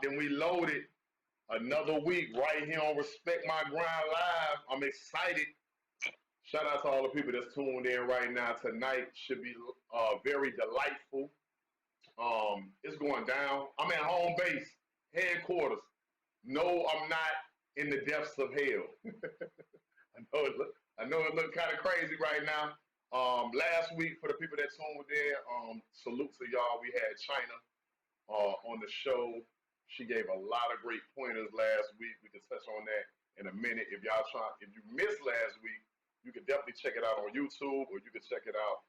locked and we loaded. Another week right here on Respect My Grind Live. I'm excited. Shout out to all the people that's tuned in right now. Tonight should be very delightful. It's going down. I'm at home base, headquarters. No, I'm not in the depths of hell. I know it look kind of crazy right now. Last week, for the people that tuned in, salute to y'all. We had China on the show. She gave a lot of great pointers last week. We can touch on that in a minute. If you missed last week, you can definitely check it out on YouTube, or you can check it out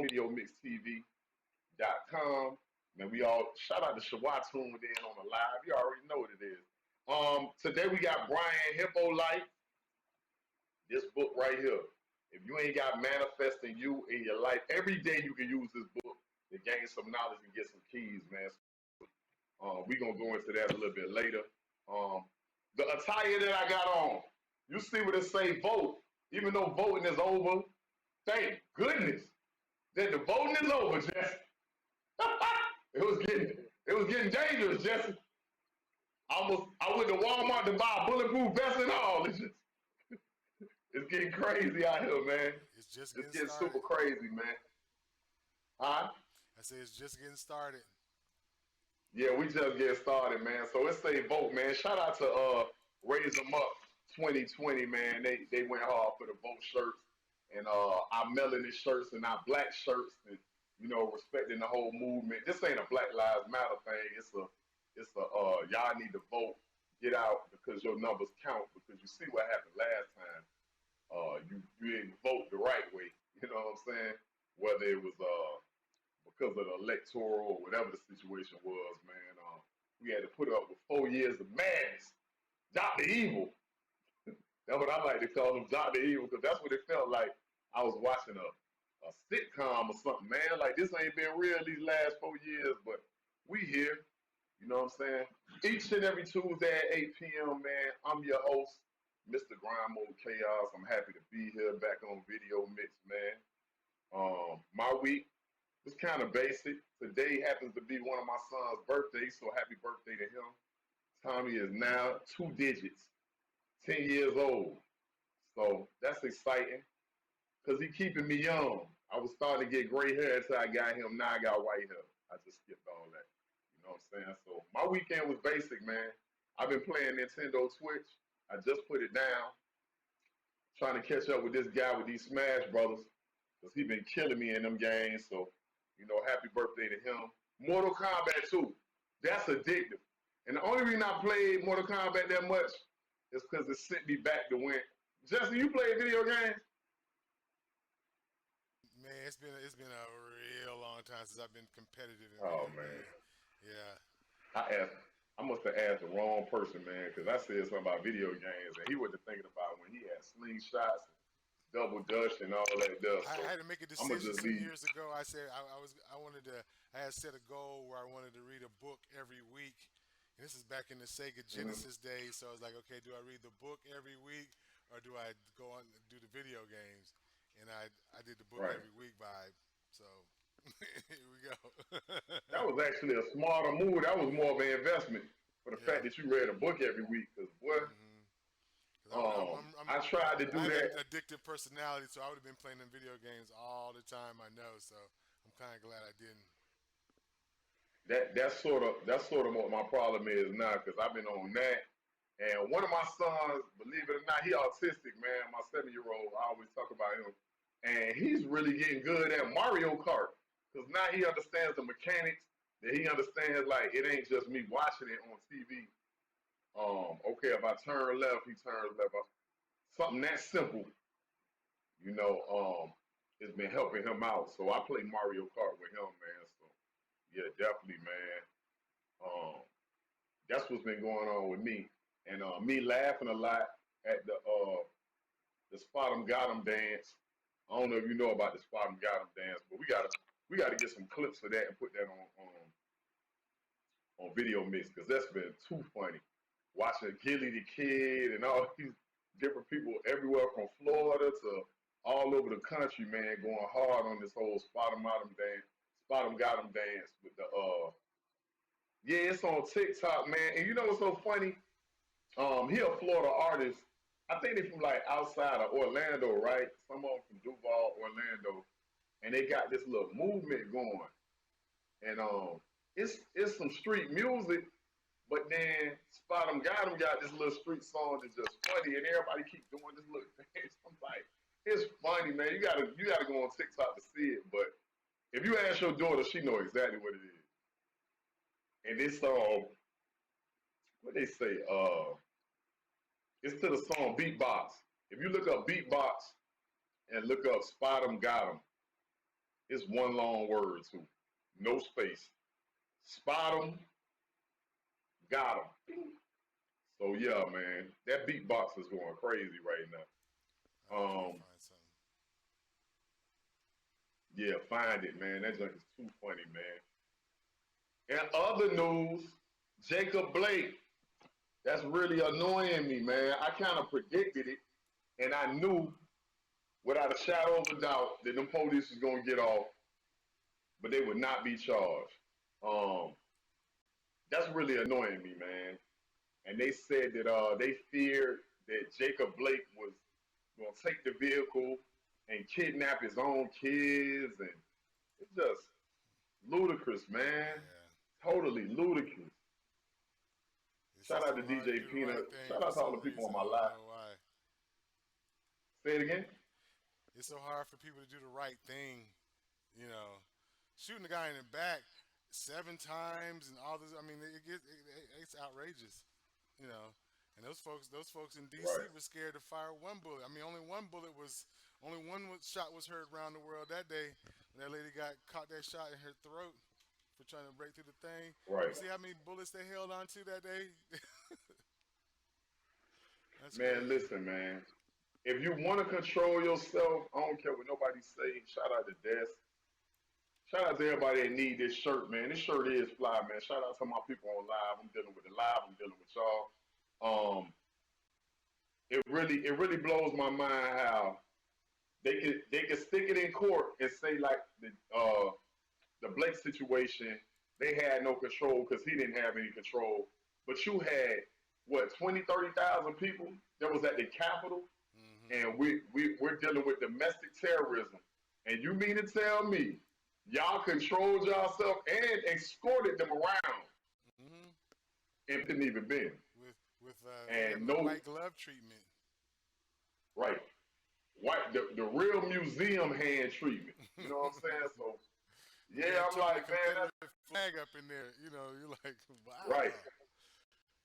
videomixtv.com. Man, we all shout out to Shawat tuned in on the live. You already know what it is. Today we got Brian Hippolyte. This book right here. If you ain't got manifesting you in your life, every day you can use this book to gain some knowledge and get some keys, man. We're going to go into that a little bit later. The attire that I got on, you see what it say, vote. Even though voting is over, thank goodness that the voting is over, Jesse. it was getting dangerous, Jesse. I went to Walmart to buy a bulletproof vest and all. It's getting crazy out here, man. It's just It's getting getting started. super crazy, man. Huh? I say it's just getting started. Yeah, we just getting started, man. So let's say vote, man. Shout out to Raise Them Up 2020, man. They went hard for the vote shirts and our melanin shirts and our black shirts, and respecting the whole movement. This ain't a Black Lives Matter thing. It's a y'all need to vote, get out because your numbers count. Because you see what happened last time. You didn't vote the right way. You know what I'm saying? Whether it was because of the electoral or whatever the situation was, man. We had to put up with 4 years of madness. Dr. Evil. That's what I like to call him, Dr. Evil, because that's what it felt like. I was watching a sitcom or something, man. Like, this ain't been real these last 4 years, but we here. You know what I'm saying? Each and every Tuesday at 8 p.m., man, I'm your host, Mr. Grind Mode Chaos. I'm happy to be here back on Video Mix, man. My week was kind of basic. Today happens to be one of my son's birthdays, so happy birthday to him. Tommy is now 2 digits, 10 years old. So that's exciting because he keeping me young. I was starting to get gray hair until I got him. Now I got white hair. I just skipped all that. You know what I'm saying? So my weekend was basic, man. I've been playing Nintendo Switch. I just put it down, trying to catch up with this guy with these Smash Brothers because he been killing me in them games. So, happy birthday to him. Mortal Kombat 2, that's addictive. And the only reason I played Mortal Kombat that much is because it sent me back to when. Jesse, you play video games? Man, it's been a real long time since I've been competitive in Oh video man, games. Yeah. I must have asked the wrong person, man, because I said something about video games and he wasn't thinking about when he had slingshots and double dutch and all that stuff. I So had to make a I'm gonna decision just some leave. years ago. I said I wanted to. I had set a goal where I wanted to read a book every week, and this is back in the Sega Mhm. Genesis days. So I was like, okay, do I read the book every week, or do I go on and do the video games? And I did the book Right. every week vibe. So here we go. That was actually a smarter move. That was more of an investment for the fact Yeah. that you read a book every week. Because boy, hmm Cause I tried to I do have an that. addictive personality, so I would have been playing them video games all the time. I know, so I'm kind of glad I didn't. That's sort of what my problem is now. Because I've been on that, and one of my sons, believe it or not, he autistic, man. My 7-year-old, I always talk about him, and he's really getting good at Mario Kart. Because now he understands the mechanics. That he understands like it ain't just me watching it on TV. Okay, if I turn left, he turns left. Something that simple, you know, has been helping him out. So I play Mario Kart with him, man. So yeah, definitely, man. Um, that's what's been going on with me, and me laughing a lot at the spot 'em got 'em dance. I don't know if you know about the spot 'em got 'em dance, but we gotta get some clips for that and put that on video mix because that's been too funny. Watching Gilly the Kid and all these different people everywhere from Florida to all over the country, man, going hard on this whole spot 'em got 'em dance with the Yeah, it's on TikTok, man. And you know what's so funny? He a Florida artist. I think they from like outside of Orlando, right? Some of them from Duval, Orlando, and they got this little movement going. And it's some street music, but then Spot 'em got this little street song that's just funny, and everybody keep doing this little dance. I'm like, it's funny, man. You gotta go on TikTok to see it. But if you ask your daughter, she know exactly what it is. And this what they say, it's to the song Beatbox. If you look up Beatbox and look up Spot 'em got 'em, it's one long word too, no space. Spot 'em got 'em. So yeah, man, that beatbox is going crazy right now. I definitely find something. Yeah, find it, man. That junk is too funny, man. And other news, Jacob Blake. That's really annoying me, man. I kind of predicted it, and I knew without a shadow of a doubt that them police was gonna get off, but they would not be charged. Um, that's really annoying me, man. And they said that they feared that Jacob Blake was gonna take the vehicle and kidnap his own kids, and it's just ludicrous, man. Yeah, Totally ludicrous. it's Shout just out so to hard to DJ do the right Peanut. thing Shout for out to all the some people on reason. my I don't live. know why. Say it again. It's so hard for people to do the right thing. You know, shooting the guy in the back 7 times and all this. I mean, it's outrageous. You know, and those folks in D.C. Right. were scared to fire one bullet. I mean, only shot was heard around the world that day when that lady got caught that shot in her throat for trying to break through the thing. Right. You see how many bullets they held onto that day? That's Man, crazy. listen, man. If you want to control yourself, I don't care what nobody say. Shout out to Des. Shout out to everybody that need this shirt, man. This shirt is fly, man. Shout out to my people on live. I'm dealing with the live. I'm dealing with y'all. It really blows my mind how they could stick it in court and say like the Blake situation, they had no control because he didn't have any control. But you had what 20, 30,000 people that was at the Capitol, Hmm. and we're dealing with domestic terrorism. And you mean to tell me y'all controlled yourself and escorted them around Hmm. and didn't even been With they gave and him the no white glove treatment. right white the real museum hand treatment. You know what I'm saying? So They yeah, I'm towed the like man, Confederate flag up in there. You know, you're like, right. wow.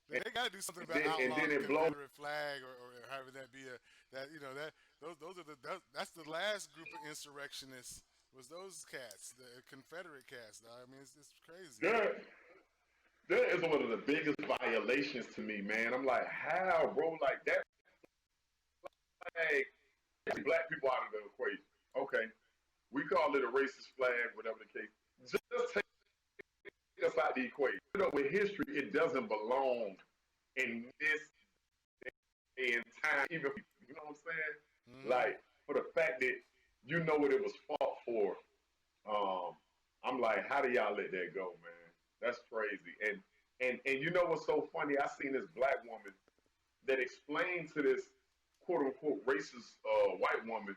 They got to do something And about then outlawing the it blows. Confederate flag, or having that be a that you know that those are that's the last group of insurrectionists was those cats, the Confederate cats. I mean, it's crazy. That that is one of the biggest violations to me, man. I'm like, how, bro? Like that flag, black people out of the equation. Okay, we call it a racist flag, whatever the case. Just take us out the equation. You know, with history, it doesn't belong in this day and time. Even you know what I'm saying? Hmm. Like for the fact that you know what it was fought for. Um, I'm like, how do y'all let that go, man? That's crazy. And you know what's so funny? I seen this black woman that explained to this quote unquote racist white woman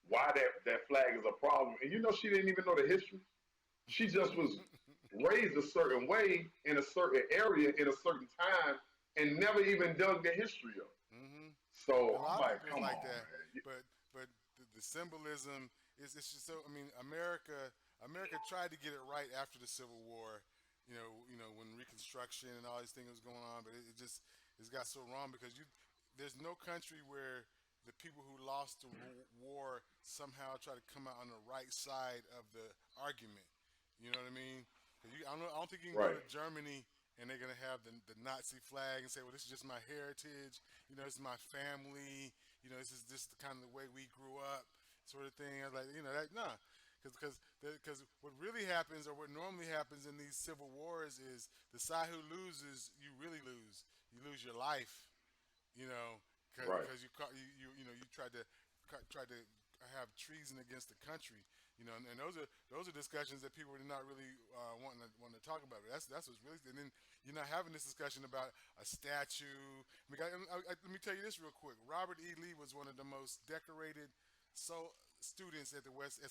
why that flag is a problem. And you know she didn't even know the history. She just was raised a certain way in a certain area in a certain time and never even dug the history up. Hmm. A So I'm lot of like, people is come like on, that, man. but the symbolism is it's just so. I mean, America tried to get it right after the Civil War. When Reconstruction and all these things was going on, but it's got so wrong because there's no country where the people who lost the war somehow try to come out on the right side of the argument. You know what I mean? 'Cause I don't think you can go Right, to Germany and they're gonna have the Nazi flag and say, "Well, this is just my heritage. This is my family. This is just the kind of the way we grew up, sort of thing." I was like, that nah, because what really happens or what normally happens in these civil wars is the side who loses, you really lose. You lose your life. You know, right, because you tried to have treason against the country. You know, and those are discussions that people are not really wanting to talk about. But that's what's really. And then you're not having this discussion about a statue. I mean, let me tell you this real quick. Robert E. Lee was one of the most decorated students at the West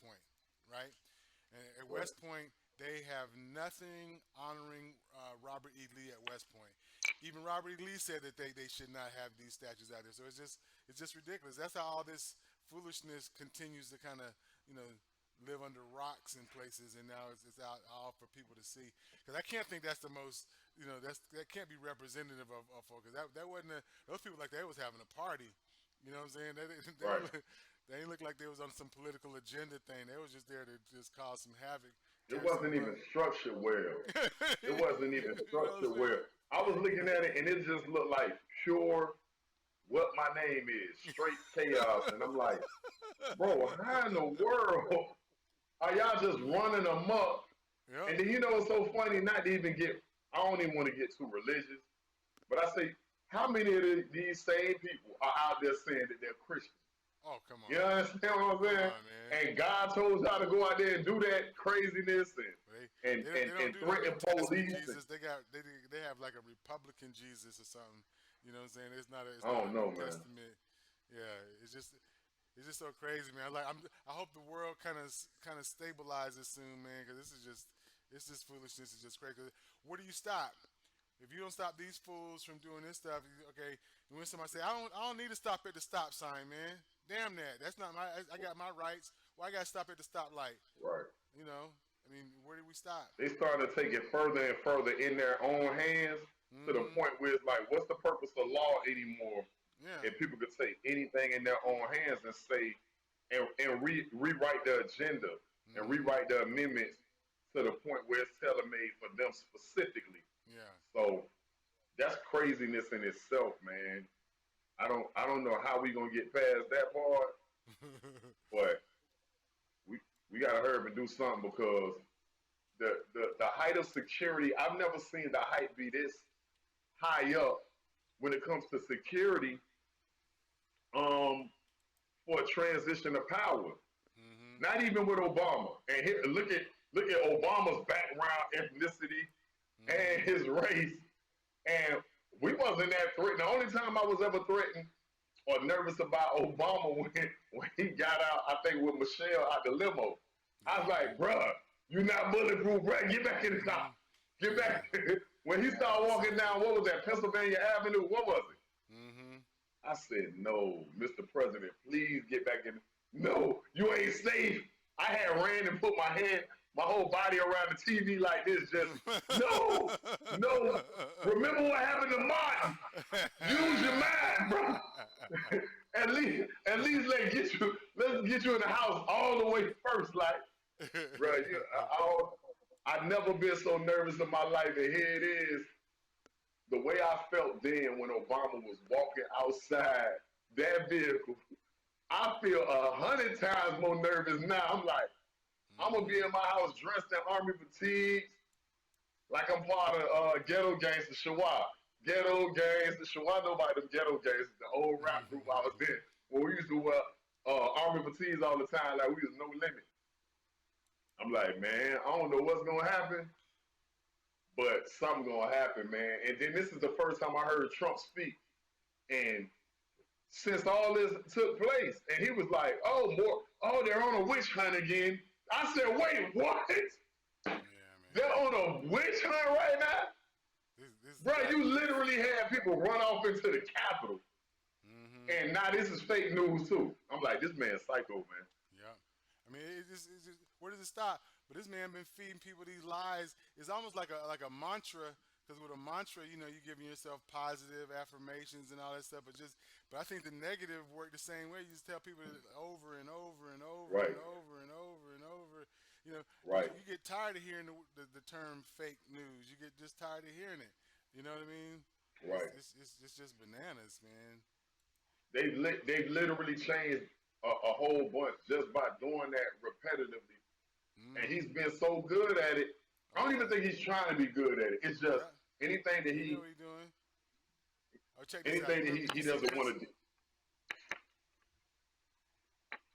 Point, right? And at Right. West Point, they have nothing honoring Robert E. Lee at West Point. Even Robert E. Lee said that they should not have these statues out there. So it's just ridiculous. That's how all this foolishness continues to kind of live under rocks in places, and now it's out all for people to see. Because I can't think that's the most that can't be representative of folks. That wasn't those people like they was having a party. You know what I'm saying? Right. They didn't look like they was on some political agenda thing. They was just there to just cause some havoc, It turn some wasn't buck. even structured well. It wasn't even You know what I'm structured saying? well. I was looking at it and it just looked like pure what my name is, straight chaos. And I'm like, bro, how in the world are y'all just running amok? Yep. And then what's so funny? Not to even get, I don't even want to get too religious, but I say, how many of these same people are out there saying that they're Christians? Oh, come You on. understand what I'm Come saying? on, man. And God told y'all to go out there and do that craziness and and They and, don't and do no New threaten Testament police. And Jesus. They have like a Republican Jesus or something. You know what I'm saying? It's I not a don't New know, man. Testament. Yeah, it's just so crazy, man. I hope the world kind of stabilizes soon, man, because this foolishness is just crazy. 'Cause where do you stop? If you don't stop these fools from doing this stuff, okay. And when somebody say, I don't need to stop at the stop sign, man. Damn that. That's not my. I got my rights. Why I got to stop at the stoplight? Right. You know. I mean, where did we stop? They starting to take it further and further in their own hands to the Mm-hmm. point where it's like, what's the purpose of law anymore? Yeah. If people could take anything in their own hands and say and rewrite the agenda and Mm-hmm. rewrite the amendments to the point where it's tailor made for them specifically. Yeah. So that's craziness in itself, man. I don't know how we gonna get past that part, but we we gotta hurry up and do something because the height of security, I've never seen the height be this high up when it comes to security um for a transition of power. Mm-hmm. Not even with Obama. And here, look at Obama's background, ethnicity, and Mm-hmm. his race. And we wasn't that threatened. The only time I was ever threatened or nervous about Obama when he got out, I think with Michelle out the limo. I was Yeah. like, bruh, you not bulletproof, bruh. Get back in the Mm-hmm. car. Get Yeah. back. When he started walking Something. down, what was that, Pennsylvania Avenue? What was it? Mm-hmm. I said, no, Mr. President, please get back in. No, you ain't safe. I had ran and put my whole body around the TV like this, just, no, no. Remember what happened to Martin? Use your mind, bro. at least let's get you in the house all the way first, like, bro. I've never been so nervous in my life, and here it is. The way I felt then when Obama was walking outside that vehicle, I feel 100 times more nervous now. I'm like, I'm gonna be Mm-hmm. in my house dressed in army fatigues, like I'm part of Ghetto Gangsta Shawad. Ghetto Gangsta Shawad. Nobody them Ghetto Gangsters, the old rap group I was in. When we used to wear army fatigues all the time, like we was no limit. I'm like, man, I don't know what's gonna happen, but something gonna happen, man. And then this is the first time I heard Trump speak, and since all this took place, and he was like, oh, they're on a witch hunt again. I said, wait, what? Yeah, They're man. on a witch hunt right now? This is Bro, that. you literally had people run off into the Capitol, Mm-hmm. and now this is fake news too. I'm like, this man's psycho, man. Yeah. I mean, it's just where does it stop? But this man been feeding people these lies. It's almost like a mantra. Because with a mantra, you're giving yourself positive affirmations and all that stuff. But I think the negative work the same way. You just tell people it over and over and over and Right, over and over and over. You know, right, you get tired of hearing the term fake news. You get just tired of hearing it. You know what I mean? It's right. it's it's, it's just bananas, man. They've literally changed a whole bunch just by doing that repetitively. And Mm-hmm. he's been so good at it. I Oh don't even yeah, think he's trying to be good at it. It's just yeah. anything that He know he what he's doing. Oh, check this out. anything that Look, he you see doesn't this? want to do.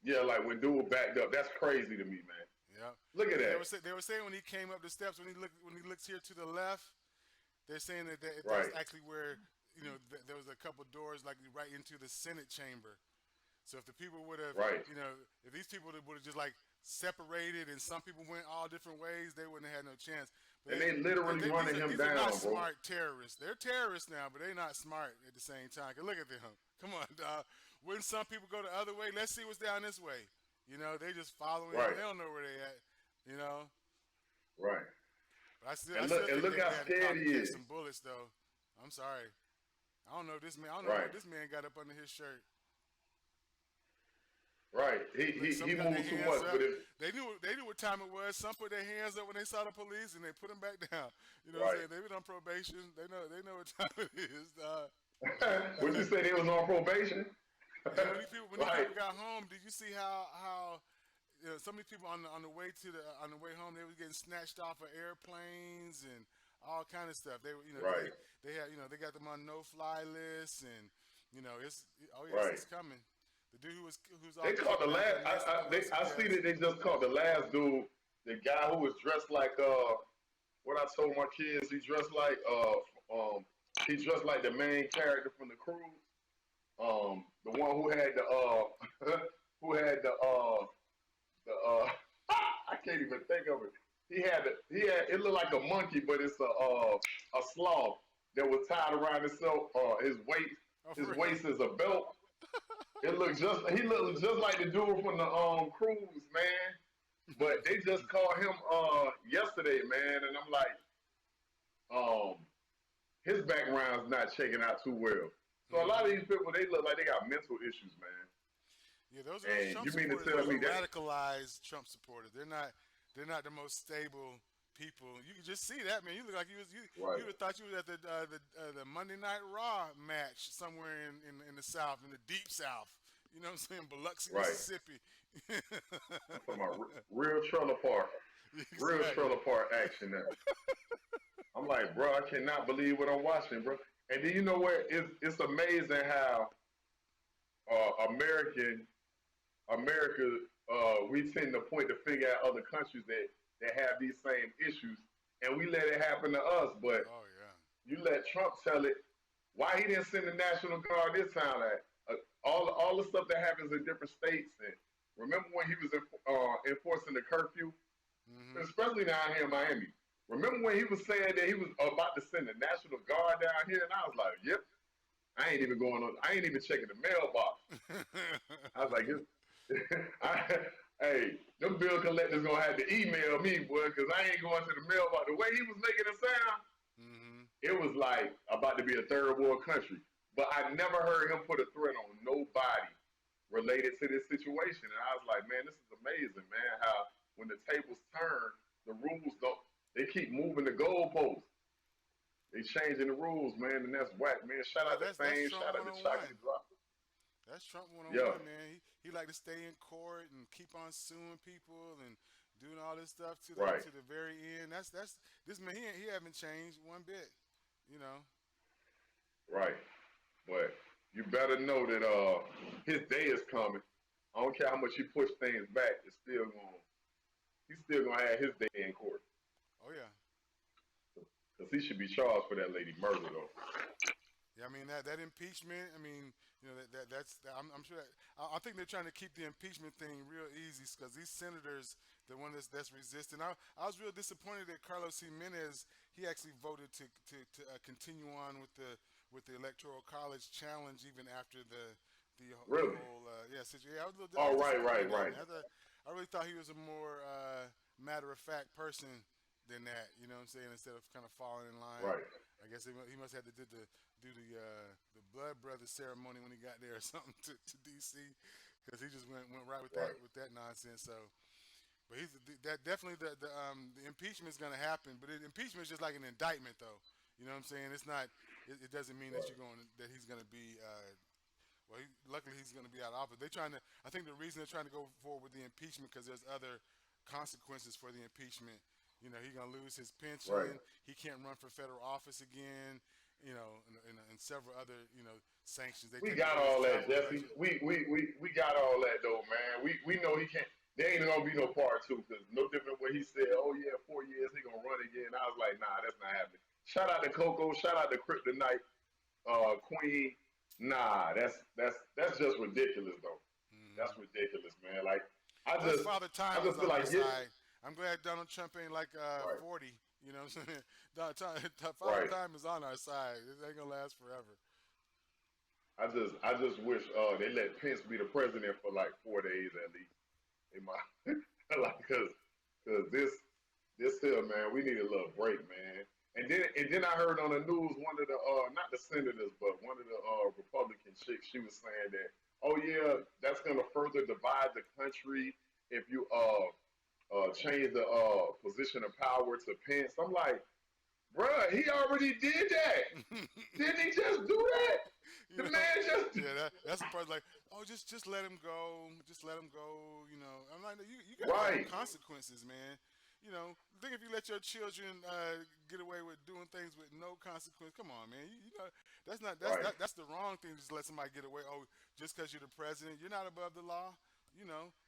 Yeah, like when dude backed up. That's crazy to me, man. Yeah. Look at They that. were they were saying when he came up the steps when he looks here to the left, they're saying that's Right, actually where there was a couple doors like right into the Senate chamber. So if the people would have, right. if these people would have just like separated and some people went all different ways, they wouldn't have had no chance. But And they literally running him these are not down, bro. smart terrorists. They're terrorists now, but they're not smart at the same time. 'Cause look at them. Come on, dog. Wouldn't some people go the other way? Let's see what's down this way. They just following him. Right, They don't know where they at. You know. right. But I And still and think look how they had to scared he catch is. some bullets though. I'm sorry. I don't know this man. I don't know Right, what this man got up under his shirt. right. He Look, he some he got their moved too hands much, up. but it's They knew what time it was. Some put their hands up when they saw the police and they put them back down. You know what I'm right. saying? They been on probation. They know what time it is. Would you say they was on probation? When these Like, people got home, did you see how some of these people on the way on the way home they was getting snatched off of airplanes and all kind of stuff. They were because right, they had they got them on no fly lists and it's oh yes right. it's coming. The dude who's all They caught the last. kidnapping Nancy Pelosi I see guys. that they just caught the last dude, the guy who was dressed like what I told my kids he dressed like the main character from the cruise. The one who had the who had the I can't even think of it. He had it looked like a monkey, but it's a sloth that was tied around himself. His waist Oh, his for real? waist is a belt. He looked just like the dude from the cruise, man. But they just called him yesterday, man, and I'm like, um, his background's not checking out too well. So a lot of Hmm. these people, they look like they got mental issues, man. Yeah, those And Trump you mean to supporters. tell Those me are that? radicalized Trump supporters. They're not the most stable people. You can just see that, man. You look like Right, you would thought you was at the Monday Night Raw match somewhere in the South, in the deep South. You know what I'm saying? Biloxi, right. Mississippi. I'm talking about real trailer park, real Exactly. trailer park action now. I'm like, bro, I cannot believe what I'm watching, bro. And then you know what? It's amazing how American America, we tend to point the finger at other countries that have these same issues, and we let it happen to us. But Oh yeah. you let Trump tell it. Why he didn't send the National Guard this time? Like, all the stuff that happens in different states, and remember when he was enforcing the curfew, Hmm. especially down here in Miami. Remember when he was saying that he was about to send the National Guard down here, and I was like, "Yep, I ain't even going on. I ain't even checking the mailbox." I was like, I, hey, them bill collectors gonna have to email me, boy, because I ain't going to the mailbox. The way he was making it sound, Hmm. it was like about to be a third world country. But I never heard him put a threat on nobody related to this situation. And I was like, man, this is amazing, man. How when the tables turn, the rules don't. They keep moving the goalposts. They changing the rules, man, and that's whack, man. Shout Yeah, out to that's Fame, Trump shout out to 101. Chocolate Drop. That's Trump Yeah, 101, man. He like to stay in court and keep on suing people and doing all this stuff to the right, to the very end. That's this man. He haven't changed one bit. You know. right. But you better know that his day is coming. I don't care how much you push things back, he's still gonna have his day in court. Oh yeah. Because he should be charged for that lady murder though. Yeah, I mean that impeachment. I mean, I'm sure that I think they're trying to keep the impeachment thing real easy because these senators, the one that's resisting. I was real disappointed that Carlos Jimenez he actually voted to continue on with the electoral college challenge even after the Really? whole yeah situation. Yeah, I Oh, was right, disappointed right, in that right, man. I really thought he was a more matter of fact person than that. You know what I'm saying? Instead of kind of falling in line. right, I guess he must have to do the blood brother ceremony when he got there or something to DC because he just went right right, with that nonsense. So, but that definitely the impeachment is going to happen. But impeachment is just like an indictment, though. You know what I'm saying? It's not. It doesn't mean that right, that he's going to be. Well, luckily he's going to be out of office. They're trying to. I think the reason they're trying to go forward with the impeachment because there's other consequences for the impeachment. He's going to lose his right, pension. He can't run for federal office again, and several other sanctions. They We take got away his all that, travel Jesse. budget. We got all that though, man. We know he can't. There ain't gonna be no part two because no different when he said, "Oh yeah, 4 years he gonna run again." I was like, "Nah, that's not happening." Shout out to Coco. Shout out to Kryptonite Queen. Nah, that's just ridiculous though. That's Hmm. ridiculous, man. Like I Plus, just Father I Time just is feel on our like get side. I'm glad Donald Trump ain't like right, 40. You know what I'm saying? Father right. Time is on our side. It ain't gonna last forever. I just wish they let Pence be the president for like 4 days at least. They might like cause this here, man, we need a little break, man. And then I heard on the news one of the not the senators, but one of the Republican chicks, she was saying that, oh yeah, that's gonna further divide the country if you change the position of power to Pence. I'm like, bruh, he already did that. Didn't he just do that? you The know, man just yeah, that's the part like, oh, just let him go, just let him go. I'm like, you got to have right, consequences, man. Think if you let your children get away with doing things with no consequence. Come on, man. That's not right, that's the wrong thing. Just let somebody get away. Oh, just because you're the president, you're not above the law.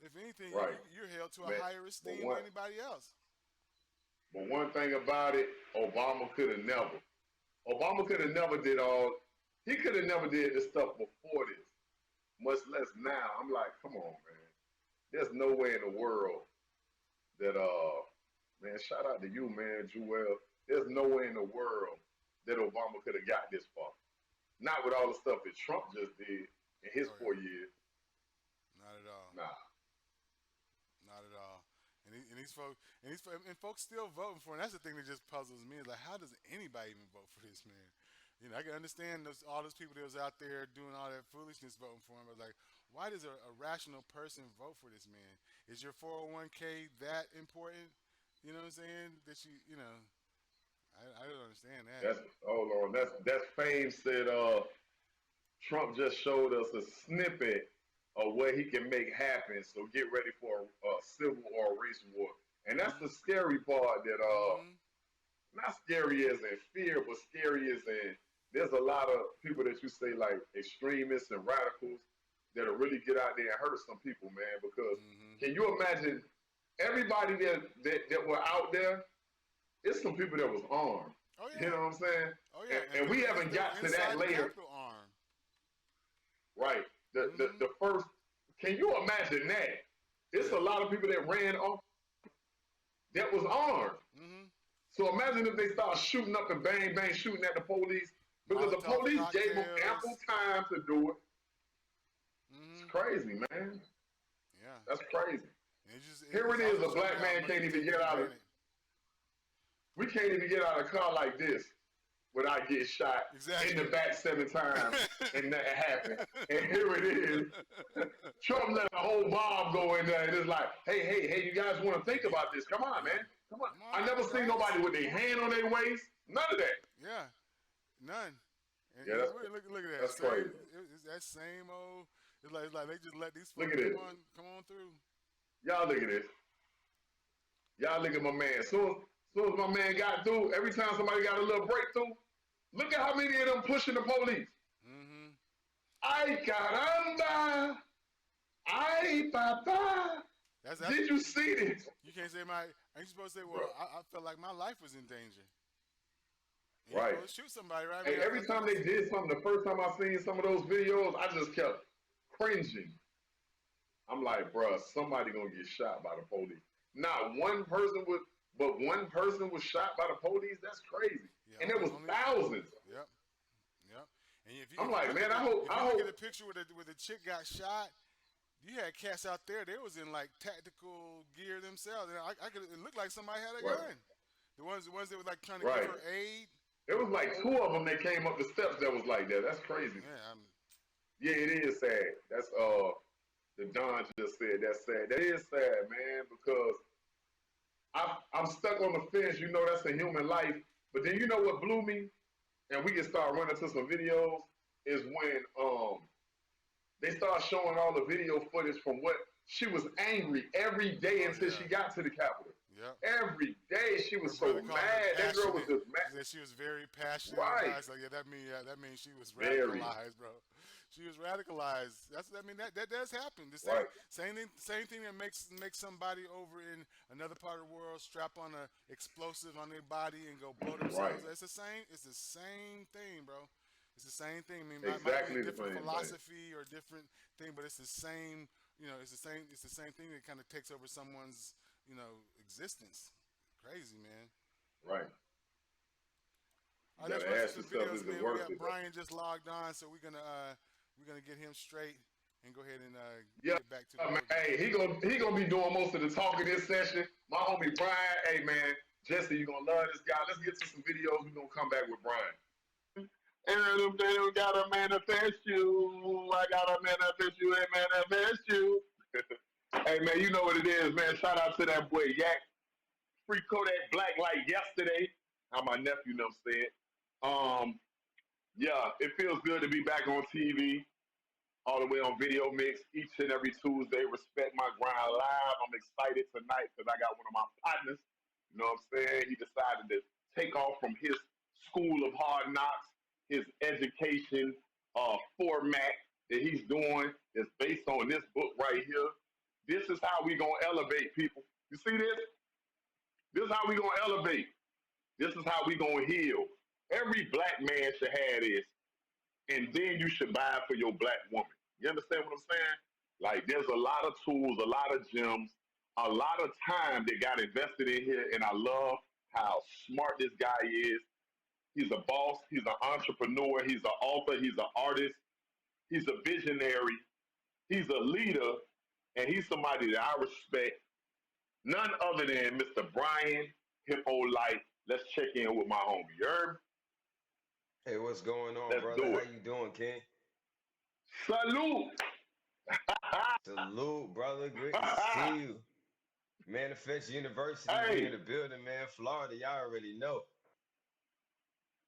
If anything, right, you're held to a man. higher But esteem than one anybody else. but one thing about it, Obama could have never. Obama could have never did all. He could have never did this stuff before this, much less now. I'm like, come on, man. There's no way in the world that man. Shout out to you, man, Jewel. There's no way in the world that Obama could have got this far. Not with all the stuff that Trump just did in his Oh yeah, 4 years. not at all. Nah, Not at all. And folks still voting for him. That's the thing that just puzzles me. Is like, how does anybody even vote for this man? I can understand all those people that was out there doing all that foolishness voting for him. But like, why does a rational person vote for this man? Is your 401k that important? You know what I'm saying? That I don't understand that. that's hold on. That's Fame said. Trump just showed us a snippet of what he can make happen. So get ready for a civil or a race war. And that's Mm-hmm. the scary part that Mm-hmm. not scary as in fear, but scary as in there's a lot of people that you say like extremists and radicals that'll really get out there and hurt some people, man. Because Mm-hmm. can you imagine everybody that were out there? It's some people that was armed. Oh You know yeah. what I'm saying? Oh yeah. And we haven't They were got to that inside the layer, Capitol arm. right? Mm-hmm. The first. Can you imagine that? It's a Yeah. lot of people that ran off that was armed. Mm-hmm. So imagine if they start shooting up and bang bang shooting at the police because the Molotov police gave them ample cocktails. time to do it. It's Mm-hmm. crazy, man. Yeah. That's crazy. And Here it's it is, also a showing you black how man much can't we even take it get for out of. granted. We can't even get out of a car like this without getting shot in the Exactly. back 7 times, and that happened. And here it is. Trump let a whole mob go in there, and it's like, hey, you guys want to think about this? Come on, Yeah. man. Come on. Come I on, never seen guys. nobody with their hand on their waist. None of that. Yeah. None. And Yeah, look at that that's crazy. same. It's that same old. It's like they just let these Look folks at this. come on through. Y'all look at this. Y'all look at my man. Soon as my man got through, every time somebody got a little breakthrough, look at how many of them pushing the police. Mm-hmm. Ay caramba! Ay papa! That's Did you see this? you can't say my. Ain't you supposed to say? Bro, Well, I felt like my life was in danger. And you right. supposed to shoot somebody, right? I Hey, mean, I every think time they it's. did something, the first time I seen some of those videos, I just kept cringing. I'm like, bruh, somebody gonna get shot by the police. Not one person was, but one person was shot by the police. That's crazy. Yeah. And there was Only. thousands. Yep. Yep. And I'm like, man, if I you look at hope, the picture where the chick got shot, you had cats out there. They was in like tactical gear themselves, and I could. It looked like somebody had a right, gun. The ones that were like trying to give right. her aid. It was like two of them that came up the steps that was like that. That's crazy. Yeah. Yeah, it is sad. That's the Don just said. That's sad. That is sad, man, because I'm stuck on the fence. You know, that's a human life. But then you know what blew me, and we can start running to some videos is when they start showing all the video footage from what she was angry every day Oh until yeah. she got to the Capitol. Yep. Every day she Her was so brother called her mad. That girl was passionate. just mad. He said she was very passionate Right. about it. So yeah, that means she was Very. radicalized, bro. She was radicalized. That's I mean that does happen. The Right. same thing that makes somebody over in another part of the world strap on a explosive on their body and go blow Right. themselves. It's the same thing, bro. It's the same thing. I mean, might be a Exactly the different same thing. philosophy or different thing, but it's the same. You know, it's the same thing that kind of takes over someone's existence. Crazy, man. Right. All You right, let's gotta run through ask some yourself, videos, is it man. We worth got it though? Brian just logged on, so we're gonna get him straight and go ahead and Yeah, get back to the man. work. Hey, he gonna be doing most of the talking this session. My homie Brian, hey man, Jesse, you gonna love this guy. Let's get to some videos. We're gonna come back with Brian. And they gotta manifest you. I gotta manifest you and manifest you. Hey man, you know what it is, man. Shout out to that boy Yak. Free Kodak Black like yesterday. How my nephew them said. Um, yeah, it feels good to be back on TV, all the way on Video Mix each and every Tuesday. Respect my grind live. I'm excited tonight because I got one of my partners. You know what I'm saying? He decided to take off from his school of hard knocks, his education format that he's doing is based on this book right here. This is how we gonna elevate people. You see this? This is how we gonna elevate. This is how we gonna heal. Every black man should have this, and then you should buy it for your black woman. You understand what I'm saying? Like, there's a lot of tools, a lot of gems, a lot of time that got invested in here, and I love how smart this guy is. He's a boss, he's an entrepreneur, he's an author, he's an artist, he's a visionary, he's a leader, and he's somebody that I respect. None other than Mr. Brian Hippolyte. Let's check in with my homie. You heard? Hey, what's going on, Let's brother? do How it. you doing, King? Salute. Salute, brother. Good to see you. Manifest University, we in Hey, the building, man. Florida, y'all already know.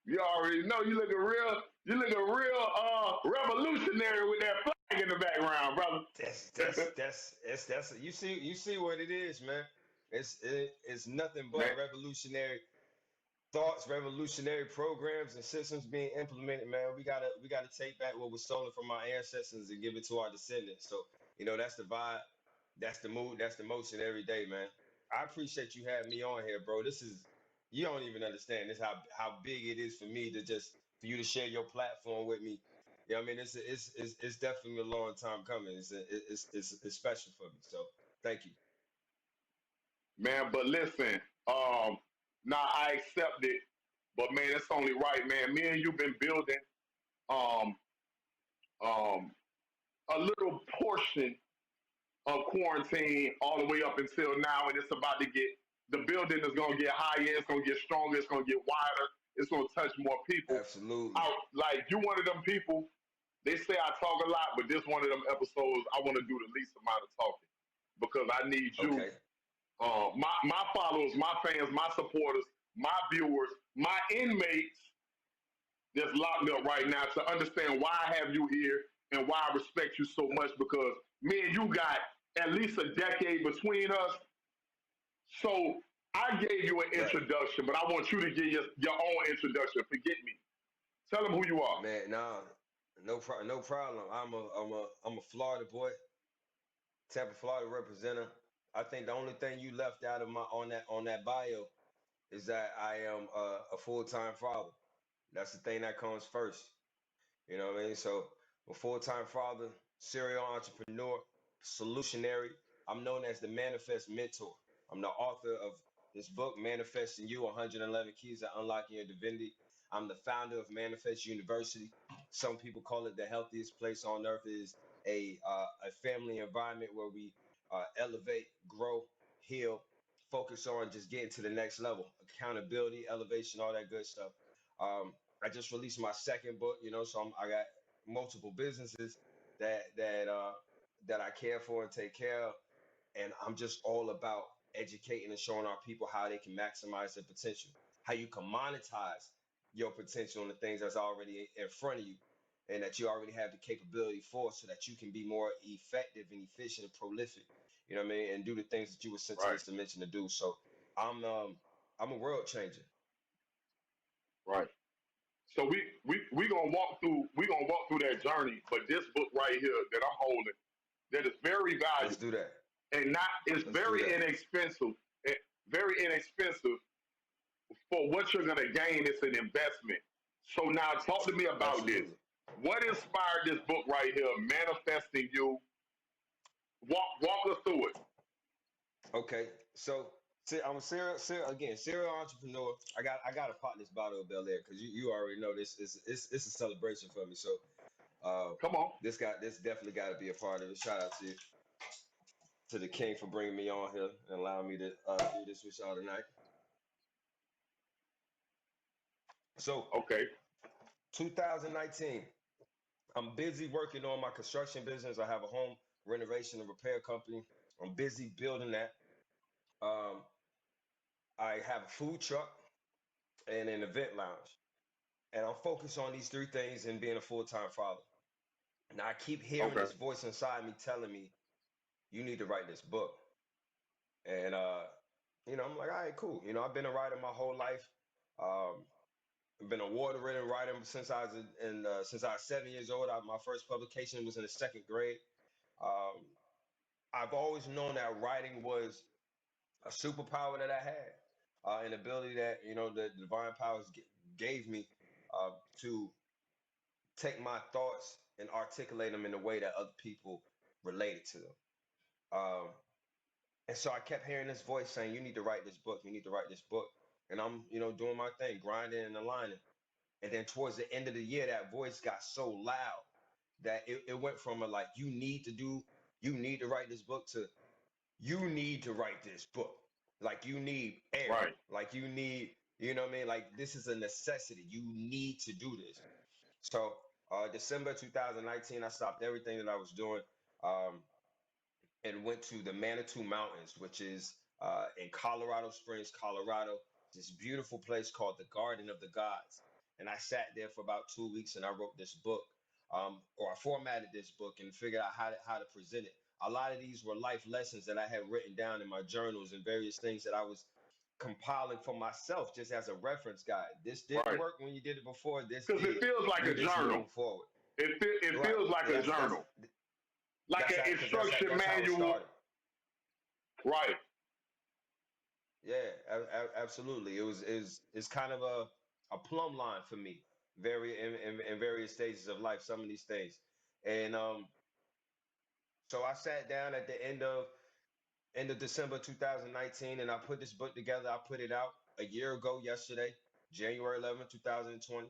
you already know you looking real revolutionary with that flag in the background, brother. That's you see what it is, man. It's nothing Man, but revolutionary thoughts, revolutionary programs and systems being implemented, man. We gotta take back what was stolen from our ancestors and give it to our descendants. So, that's the vibe, that's the mood, that's the motion every day, man. I appreciate you having me on here, bro. This is You don't even understand this how big it is for me to just for you to share your platform with me. Yeah, I mean it's definitely a long time coming. It's special for me. So thank you. man, but listen, now I accept it, but man, it's only right, man. Me and you been building um um a little portion of quarantine all the way up until now, and it's about to get the building is gonna get higher, it's gonna get stronger, it's gonna get wider, it's gonna touch more people. Absolutely. Out like you one of them people. They say I talk a lot, but this one of them episodes I want to do the least amount of talking because I need you, Okay. my followers, my fans, my supporters, my viewers, my inmates that's locked up right now to understand why I have you here and why I respect you so much because me and you got at least a decade between us. So I gave you an Right. introduction, but I want you to give your own introduction. Forget me. Tell them who you are. Man, nah, no problem. I'm a Florida boy, Tampa, Florida representative. I think the only thing you left out of my on that bio is that I am a full-time father. That's the thing that comes first. You know what I mean? So, a full-time father, serial entrepreneur, solutionary. I'm known as the Manifest Mentor. I'm the author of this book, Manifesting You: 111 Keys to Unlocking Your Divinity. I'm the founder of Manifest University. Some people call it the healthiest place on earth. It is a family environment where we elevate, grow, heal, focus on just getting to the next level, accountability, elevation, all that good stuff. Um, I just released my second book, so I got multiple businesses that that I care for and take care of, and I'm just all about educating and showing our people how they can maximize their potential, how you can monetize your potential and the things that's already in front of you, and that you already have the capability for, so that you can be more effective and efficient and prolific. You know what I mean, and do the things that you were sent to Right. this dimension to do. So. I'm I'm a world changer. Right. So we gonna walk through that journey. But this book right here that I'm holding, that is very Let's valuable do that. and not it's Let's do very that. inexpensive. Very inexpensive for what you're gonna gain. It's an investment. So now talk to me about this. Absolutely. What inspired this book right here, Manifesting You? Walk us through it. Okay. So I'm a serial entrepreneur. I got to pop this bottle of Bel Air because you already know this is it's a celebration for me. So uh, Come on. this definitely got to be a part of it. Shout out to the king for bringing me on here and allowing me to do this with y'all tonight. So Okay. 2019, I'm busy working on my construction business. I have a home renovation and repair company. I'm busy building that. Um, I have a food truck and an event lounge, and I'm focused on these three things and being a full-time father. Now I keep hearing Okay. this voice inside me telling me, you need to write this book. And I'm like, all right, cool. I've been a writer my whole life. Um, I've been award-winning writer since I was since I was 7 years old. My first publication was in the second grade. Um, I've always known that writing was a superpower that I had, an ability that the divine powers gave me to take my thoughts and articulate them in a way that other people related to them. Um, and so I kept hearing this voice saying, "You need to write this book. You need to write this book." And I'm, doing my thing, grinding and aligning. And then towards the end of the year, that voice got so loud that it went from a like, you need to write this book to you need to write this book. Like you need air. Right. Like you need, you know what I mean? Like this is a necessity. You need to do this. So December 2019, I stopped everything that I was doing um, and went to the Manitou Mountains, which is in Colorado Springs, Colorado. This beautiful place called the Garden of the Gods. And I sat there for about 2 weeks and I wrote this book, or I formatted this book and figured out how to present it. A lot of these were life lessons that I had written down in my journals and various things that I was compiling for myself just as a reference guide. This didn't Right. work when you did it before. This Because it did. feels like Do a this journal. moving forward. It Right. feels like a That's journal, like that's an because instruction that's how it manual. started. Right. Yeah, absolutely. It's kind of a plumb line for me, very in various stages of life. Some of these things, and so I sat down at the end of December 2019, and I put this book together. I put it out a year ago yesterday, January 11th, 2020.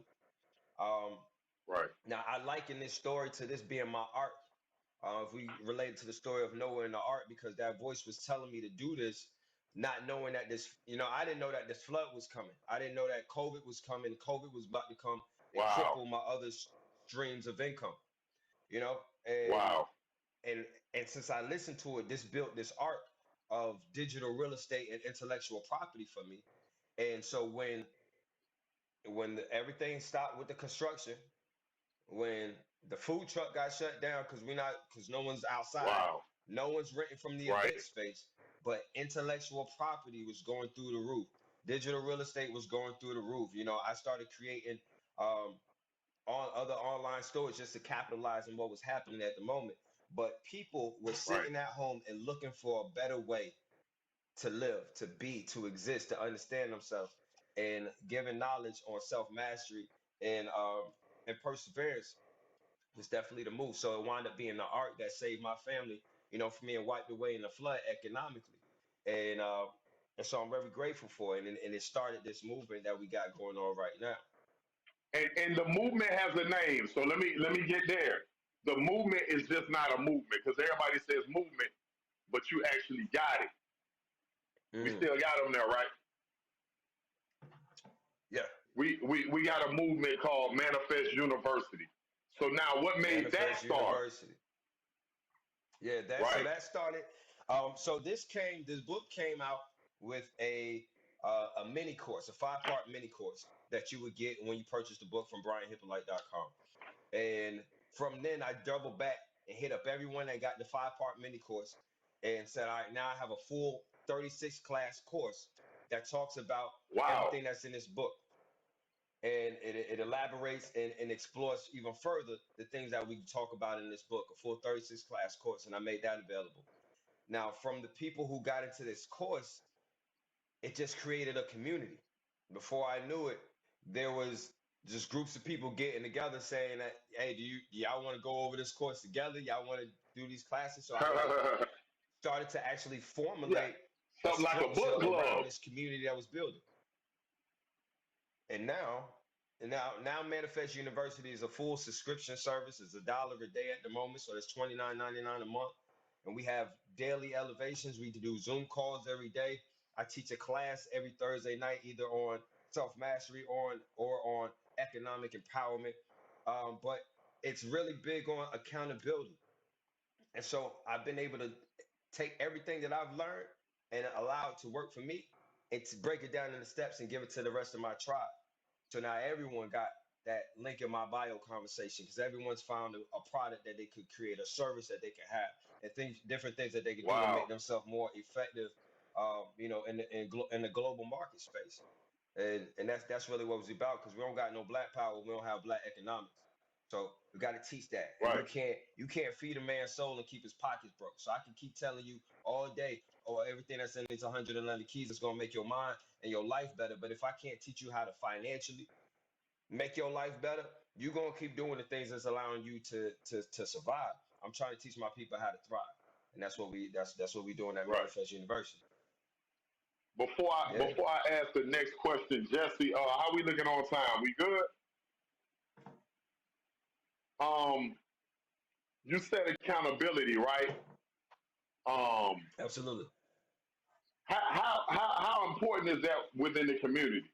Um, Right. Now I liken this story to this being my art. If we relate it to the story of Noah and the ark, because that voice was telling me to do this, not knowing that I didn't know that this flood was coming. I didn't know that COVID was coming. COVID was about to come and Wow. cripple my other streams of income. You know, and Wow. and and since I listened to it, this built this art of digital real estate and intellectual property for me. And so when everything stopped with the construction, when the food truck got shut down because no one's outside, Wow. no one's renting from the Right. event space, but intellectual property was going through the roof. Digital real estate was going through the roof. I started creating um, on other online stores just to capitalize on what was happening at the moment. But people were Right. sitting at home and looking for a better way to live, to be, to exist, to understand themselves, and giving knowledge on self mastery and perseverance was definitely the move. So it wound up being the art that saved my family, for me and wiped away in the flood economically. And so I'm very grateful for it. And it started this movement that we got going on right now. And the movement has a name. So let me get there. The movement is just not a movement because everybody says movement, but you actually got it. We Mm, still got them there, right? yeah. We got a movement called Manifest University. So now, what made that Manifest start? University. Yeah, Right. that started. So this book came out with a mini course, a 5-part mini course that you would get when you purchase the book from BrianHippolyte.com. And from then I doubled back and hit up everyone that got the 5-part mini course and said, all right, now I have a full 36 class course. And I want you to come that talks about Wow. everything that's in this book. And it elaborates and explores even further the things that we talk about in this book, a full 36 class course, and I made that available. Now, from the people who got into this course, it just created a community. Before I knew it, there was just groups of people getting together saying that, hey, do y'all want to go over this course together? Y'all want to do these classes? So I started to actually Yeah. formulate a Something like a structure book around club. this community that was building. And now, now Manifest University is a full subscription service. It's $1 a day at the moment, so that's $29.99 a month. And we have daily elevations. We do Zoom calls every day. I teach a class every Thursday night, either on self mastery or on economic empowerment. But it's really big on accountability. And so I've been able to take everything that I've learned and allow it to work for me and to break it down into steps and give it to the rest of my tribe. So now everyone got that link in my bio conversation because everyone's found a product that they could create, a service that they can have, and things, different things that they could do to make Wow. themselves more effective, in the global market space. And that's really what it was about because we don't got no black power, we don't have black economics. So we got to teach that, and you Right. can't feed a man's soul and keep his pockets broke. So I can keep telling you all day, oh, everything that's in these 111 keys is gonna make your mind and your life better. But if I can't teach you how to financially make your life better, you're gonna keep doing the things that's allowing you to survive. I'm trying to teach my people how to thrive, and that's what we doing at Right. Manifest University. Before I Yeah. before I ask the next question, Jesse, how we looking on time? We good? Um, you said accountability, right? Um, Absolutely. how important is that within the community?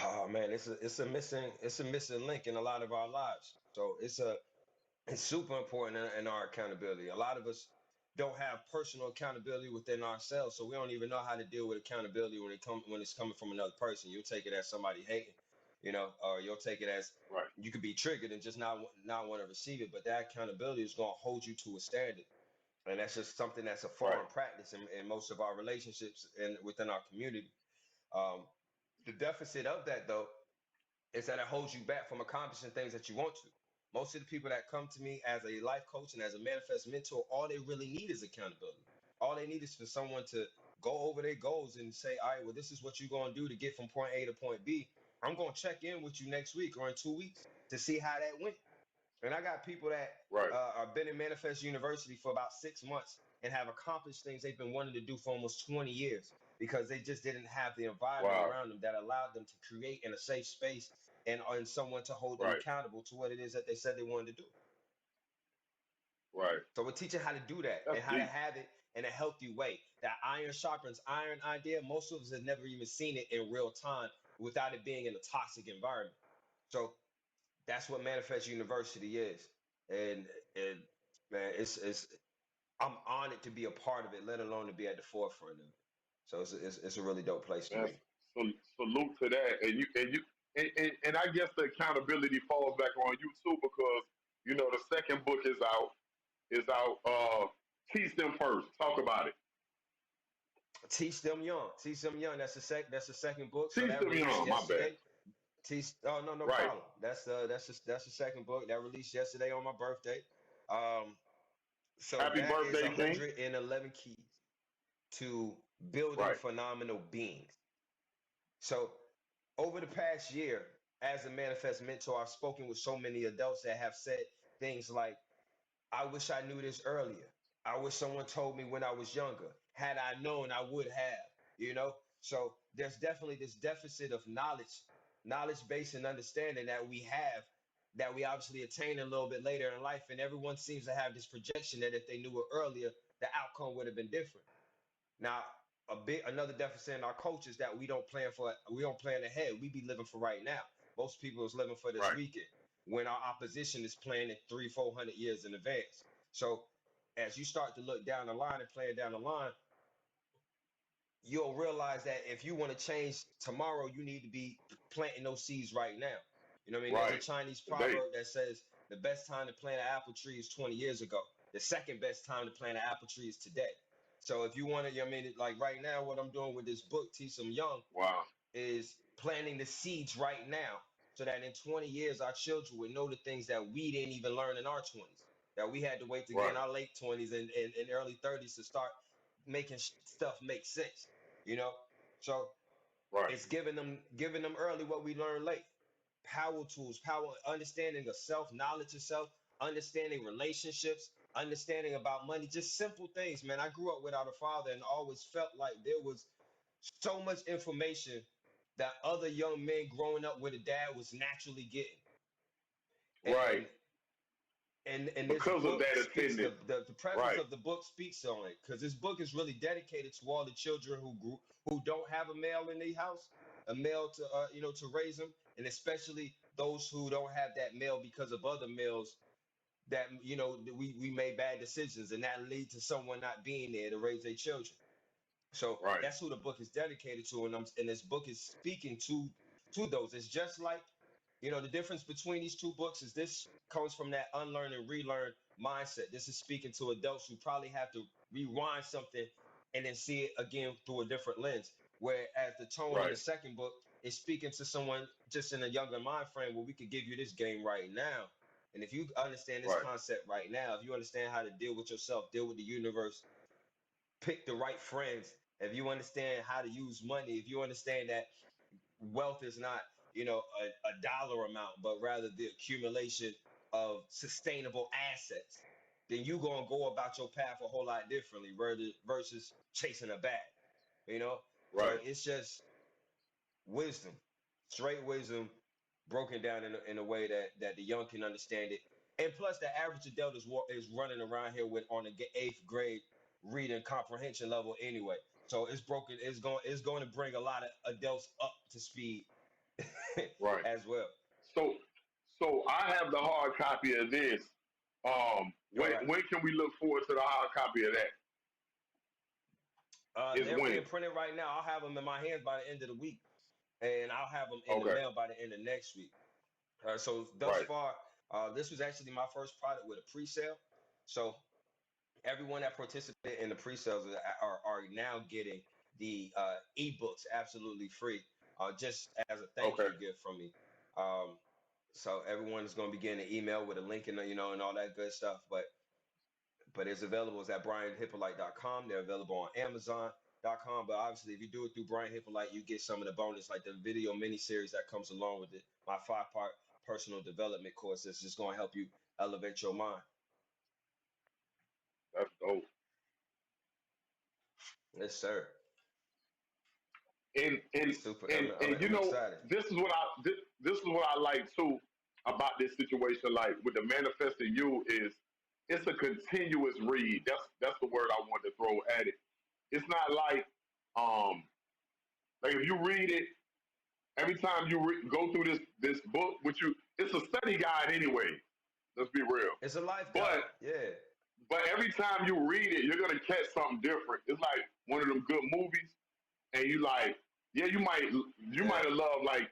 Oh man, it's a missing link in a lot of our lives. So it's super important in our accountability. A lot of us don't have personal accountability within ourselves, so we don't even know how to deal with accountability when it's coming from another person. You'll take it as somebody hating, or you'll take it as Right. you could be triggered and just not want to receive it. But that accountability is going to hold you to a standard, and that's just something that's a Right. foreign practice in most of our relationships and within our community. Um, the deficit of that, though, is that it holds you back from accomplishing things that you want to. Most of the people that come to me as a life coach and as a manifest mentor, all they really need is accountability. All they need is for someone to go over their goals and say, all right, well, this is what you're going to do to get from point A to point B. I'm going to check in with you next week or in 2 weeks to see how that went. And I got people that Right. have been in Manifest University for about 6 months and have accomplished things they've been wanting to do for almost 20 years because they just didn't have the environment Wow. around them that allowed them to create in a safe space and someone to hold them Right. accountable to what it is that they said they wanted to do. Right. So we're teaching how to do that That's and how to deep. have it in a healthy way. That iron sharpens iron idea, most of us have never even seen it in real time without it being in a toxic environment. So that's what Manifest University is. And man, it's I'm honored to be a part of it, let alone to be at the forefront of it. So it's a really dope place to Man, be. salute to that. And I guess the accountability falls back on you too because the second book is out. Is out. Teach them first. Talk about it. Teach them young. Teach them young. That's the second book. So Teach that them released young. My bad. yesterday. Teach oh no Right. problem. That's the second book that released yesterday on my birthday. Um so Happy that is birthday, King. 111 keys to building Right. phenomenal beings. So over the past year, as a manifest mentor, I've spoken with so many adults that have said things like, I wish I knew this earlier. I wish someone told me when I was younger. Had I known, I would have. So there's definitely this deficit of knowledge base and understanding that we have that we obviously attain a little bit later in life. And everyone seems to have this projection that if they knew it earlier, the outcome would have been different. Now, another deficit in our culture is that we don't plan ahead. We be living for right now. Most people is living for this Right. weekend when our opposition is planning 300-400 years in advance. So as you start to look down the line and plan down the line, you'll realize that if you want to change tomorrow, you need to be planting those seeds right now. You know what I mean? There's a Right. Chinese Today. proverb that says the best time to plant an apple tree is 20 years ago. The second best time to plant an apple tree is today. So if you want to, I mean, like right now, what I'm doing with this book, Teach Them Young, Wow. is planting the seeds right now so that in 20 years our children would know the things that we didn't even learn in our 20s, that we had to wait to get in Right. our late 20s and early 30s to start making stuff make sense, you know? So Right. it's giving them early what we learned late. Power tools, power understanding of self, knowledge of self, understanding relationships, understanding about money, just simple things, man. I grew up without a father and always felt like there was so much information that other young men growing up with a dad was naturally getting. Right. And this Because of book that speaks attendance. the preface Right. of the book speaks on it because this book is really dedicated to all the children who don't have a male in their house, a male to to raise them, and especially those who don't have that male because of other males that that we made bad decisions and that lead to someone not being there to raise their children. So Right. that's who the book is dedicated to, and this book is speaking to those. It's just like, the difference between these two books is this comes from that unlearn and relearn mindset. This is speaking to adults who probably have to rewind something and then see it again through a different lens. Whereas the tone in the Right. second book is speaking to someone just in a younger mind frame where we could give you this game right now. And if you understand this Right. concept right now, if you understand how to deal with yourself, deal with the universe, pick the right friends, if you understand how to use money, if you understand that wealth is not, a dollar amount, but rather the accumulation of sustainable assets, then you gonna go about your path a whole lot differently versus chasing a bag, you know? So Right. it's just wisdom, straight wisdom, broken down in a way that the young can understand it. And plus, the average adult is running around here with on the eighth grade reading comprehension level anyway. So it's broken. It's going to bring a lot of adults up to speed Right. as well. So, so I have the hard copy of this. All When right. when can we look forward to the hard copy of that? Is They're when. being printed right now. I'll have them in my hands by the end of the week, and I'll have them in the Okay. mail by the end of next week. So thus Right. far, this was actually my first product with a pre-sale. So everyone that participated in the pre-sales are now getting the ebooks absolutely free, just as a thank Okay. you gift from me. Um, so everyone is going to be getting an email with a link and and all that good stuff. But it's available at brianhippolyte.com. They're available on Amazon.com. But obviously, if you do it through Brian Hippolyte, you get some of the bonus, like the video mini series that comes along with it. My 5-part personal development course that's just going to help you elevate your mind. That's dope. Yes, sir. and and Super. and and I'm excited. this is what I like too about this situation. Like with the manifesting you is it's a continuous read. That's the word I want to throw at it. It's not um like if you read it every time you go through this book, which you it's a study guide anyway. Let's be real. It's a life guide. But Yeah. every time you read it, you're gonna catch something different. It's like one of them good movies, and you like, yeah, you might Yeah. have loved like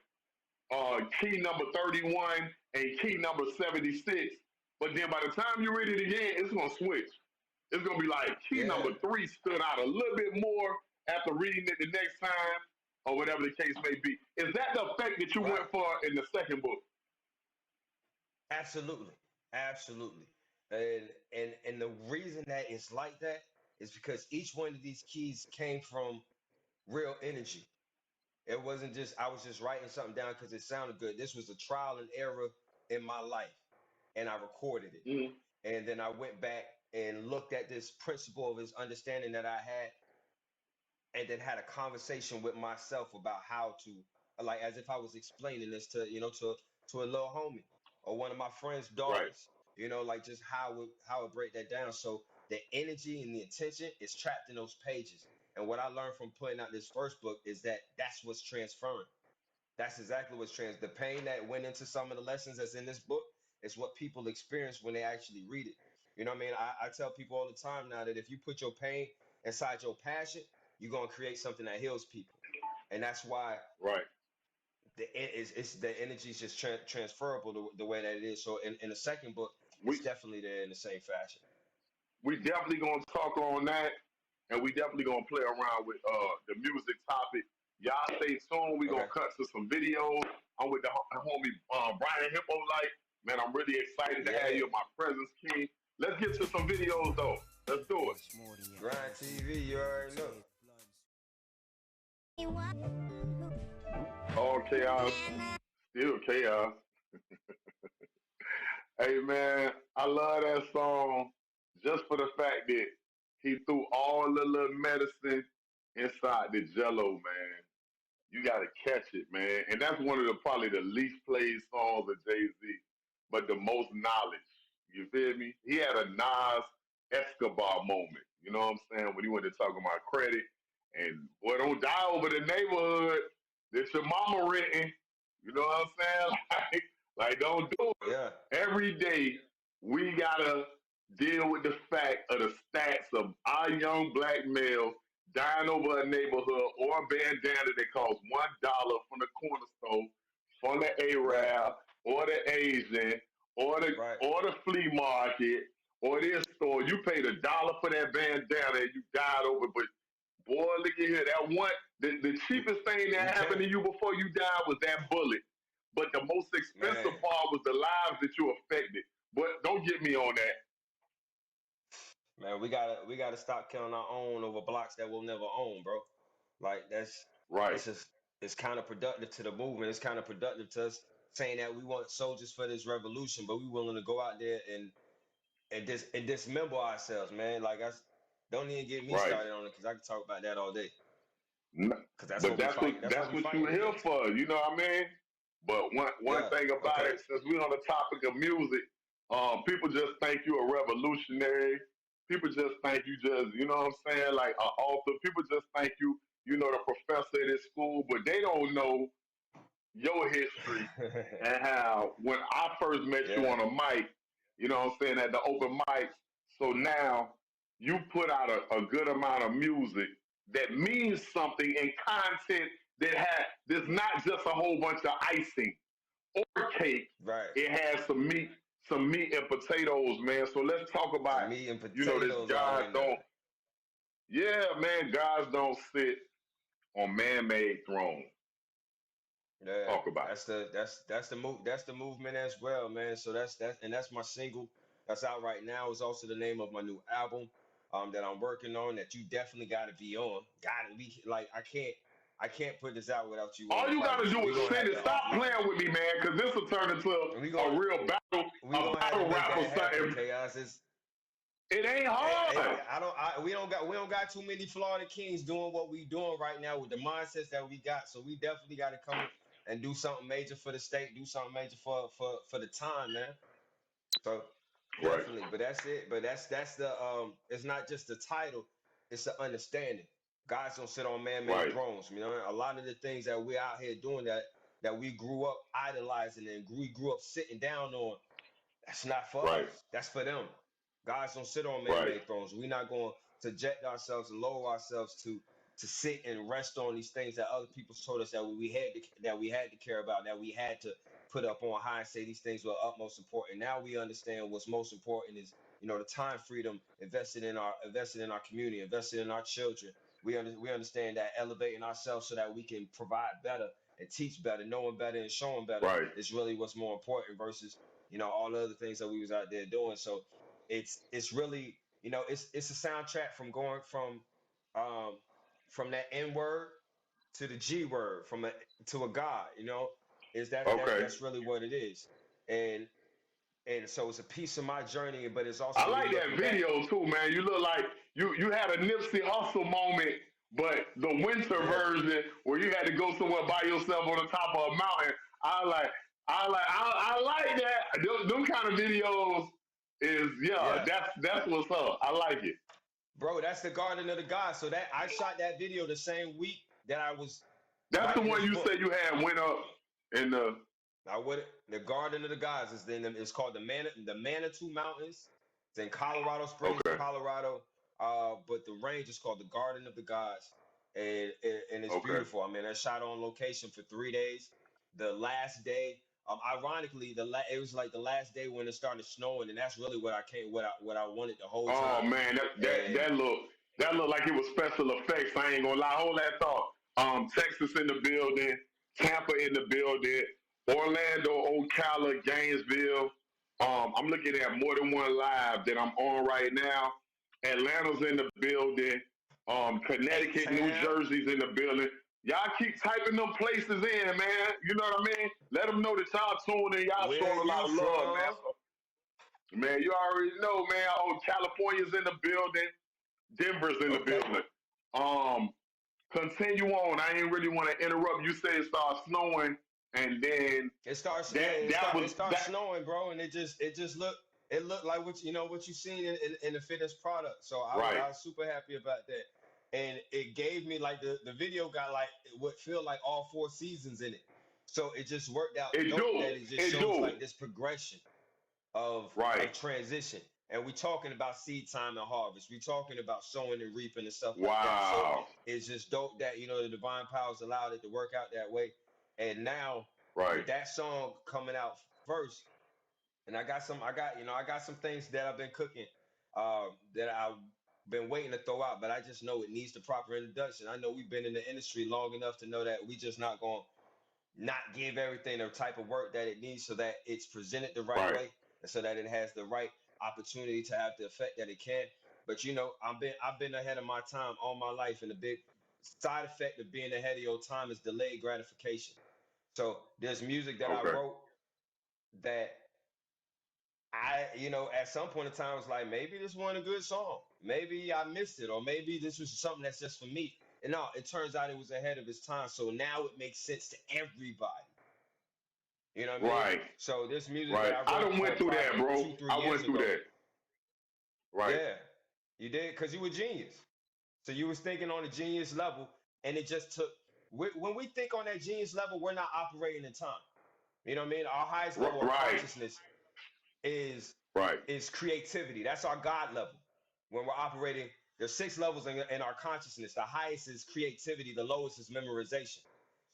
key number 31 and key number 76, but then by the time you read it again, it's gonna switch. It's gonna be like key Yeah. number 3 stood out a little bit more after reading it the next time, or whatever the case may be. Is that the effect that you Right. went for in the second book? Absolutely. Absolutely. And the reason that it's like that is because each one of these keys came from real energy. It wasn't just I was just writing something down because it sounded good. This was a trial and error in my life, and I recorded it. Mm-hmm. And then I went back and looked at this principle of his understanding that I had, and then had a conversation with myself about how to, like, as if I was explaining this to to a little homie or one of my friends' Right, daughters, like just how it break that down. So the energy and the intention is trapped in those pages. And what I learned from putting out this first book is that that's what's transferring. That's exactly what's the pain that went into some of the lessons that's in this book is what people experience when they actually read it. You know what I mean? I tell people all the time now that if you put your pain inside your passion, you're gonna create something that heals people. And that's why right. it's the energy is just transferable the way that it is. So in the second book, it's We definitely there in the same fashion. we definitely gonna talk on that. and we definitely gonna play around with the music topic. Y'all stay tuned. We gonna Okay. cut to some videos. I'm with the homie Brian Hippolyte. Man, I'm really excited to have Yeah. you in my presence, King. Let's get to some videos though. Let's do it. Grind TV, you already know. All chaos, still chaos. Hey man, I love that song just for the fact that he threw all the little medicine inside the jello, man. You gotta catch it, man. And that's one of the probably the least played songs of Jay Z, but the most knowledge. You feel me? He had a Nas Escobar moment. You know what I'm saying? When he went to talk about credit and boy, don't die over the neighborhood that your mama renting. You know what I'm saying? Like don't do it. Yeah. Every day we gotta deal with the fact of the stats of our young black males dying over a neighborhood or a bandana that costs $1 from the corner store, from the Right. Arab or the Asian Right. or the flea market or this store. You paid $1 for that bandana and you died over. But boy, look at here. That one, the You cheapest thing you that happened can't, to you before you died was that bullet. But the most man. expensive part was the lives that you affected. But don't get me on that. Man, we gotta stop killing our own over blocks that we'll never own, bro. Like Right, it's just it's kind of productive to the movement. It's kind of productive to us saying that we want soldiers for this revolution, but we willing to go out there and dismember ourselves, man. Like don't even get me right. started on it because I can talk about that all day. N- Because that's But what we fight. That's what that's we what you fighting here against. for. You know what I mean? But one Yeah. thing about Okay. it, since we're on the topic of music, people just think you a revolutionary. People just think you just, you know what I'm saying, like an author. People just think you know, the professor at this school, but they don't know your history and how when I first met you Yeah. on a mic, you know what I'm saying, at the open mics. So now you put out a good amount of music that means something and content that has there's not just a whole bunch of icing or cake. Right. It has some meat and potatoes, man. So let's talk about, Some meat and you know, this potatoes all God in don't there. yeah, man, gods don't sit on man made thrones. Yeah, Talk about that's the movement as well, man. So that's my single that's out right now. It's also the name of my new album that I'm working on that you definitely got to be on. Got to be like I can't put this out without you on all the you gotta project. So do we is gonna send have it. to Stop playing with me, man, because this will turn into we gonna a real we a gonna have to battle make rap or that happen, something. Chaos. It ain't hard. I don't we don't got too many Florida Kings doing what we doing right now with the mindsets that we got. So we definitely got to come and do something major for the state, do something major for the time, man. So Right, definitely, but that's it. But that's the it's not just the title, it's the understanding. Guys don't sit on man-made right, thrones. You know, a lot of the things that we're out here doing that we grew up idolizing and we grew up sitting down on, that's not for right, us. That's for them. Guys don't sit on right, man-made thrones. We're not going to subject ourselves and lower ourselves to sit and rest on these things that other people told us that we had to care about, that we had to put up on high and say these things were utmost important. Now we understand what's most important is the time freedom invested in our community, invested in our children. We understand that elevating ourselves so that we can provide better and teach better, knowing better and showing better right, is really what's more important versus all the other things that we was out there doing. So it's really it's a soundtrack from going um from that N word to the G word from a to a God. Is okay. that's really what it is, and so it's a piece of my journey, but it's I also me like that looking back. video too, man. You look like you had a Nipsey Hustle moment, but the winter Yeah, version where you had to go somewhere by yourself on the top of a mountain. I like, I like that. Them kind of videos is yeah. yeah, That's what's up. I like it. bro, that's the Garden of the Gods. So that I shot that video the same week that I was That's the writing one this you book. said you had went up in the. Now, what the Garden of the Gods is then it's called the Manitou Mountains. It's in Colorado Springs, Okay, Colorado. But the range is called the Garden of the Gods, and it's okay. beautiful. I mean, I shot on location for 3 days. The last day, ironically, it was like the last day when it started snowing, and that's really what I wanted the whole Oh time. man, that And look. That looked like it was special effects. I ain't gonna lie. Hold that thought. Texas in the building, Tampa in the building, Orlando, Ocala, Gainesville. I'm looking at more than one live that I'm on right now. Atlanta's in the building. Connecticut, New A-Town. Jersey's in the building. Y'all keep typing them places in, man. You know what I mean? Let them know that y'all tuned in. Y'all Where showing a lot you of love, man. from? So, man, you already know, man. Oh, California's in the building. Denver's in the Okay. building. Um, Continue on. I ain't really want to interrupt. You said it started snowing, and then It starts, yeah, that it was starts that. snowing, bro, and it just looked like what what you seen in the fitness product. So Right. I was super happy about that, and it gave me like the video got like what feel like all four seasons in it. So it just worked out It dope do. that it just It shows do. like this progression Right. of transition. And we talking about seed time and harvest. We talking about sowing and reaping and stuff like that. So Wow. it's just dope that the divine powers allowed it to work out that way. And now Right. with that song coming out first, and I got some things that I've been cooking, that I've been waiting to throw out, but I just know it needs the proper introduction. I know we've been in the industry long enough to know that we just not going not give everything the type of work that it needs so that it's presented the right Right. way and so that it has the right opportunity to have the effect that it can. But I've been ahead of my time all my life, and the big side effect of being ahead of your time is delayed gratification. So there's music that I Okay. wrote that at some point in time was like, maybe this wasn't a good song. Maybe I missed it, or maybe this was something that's just for me. And no, it turns out it was ahead of its time. So now it makes sense to everybody. You know what I mean? Right. So this music that Right. I I wrote done went through that, probably bro. two, three I years went through ago. that. Right. Yeah, you did because you were genius. So you was thinking on a genius level, and it just took. When we think on that genius level, we're not operating in time. You know what I mean? Our highest level of Right. consciousness is Right. is creativity. That's our God level. When we're operating, there's six levels in our consciousness. The highest is creativity. The lowest is memorization.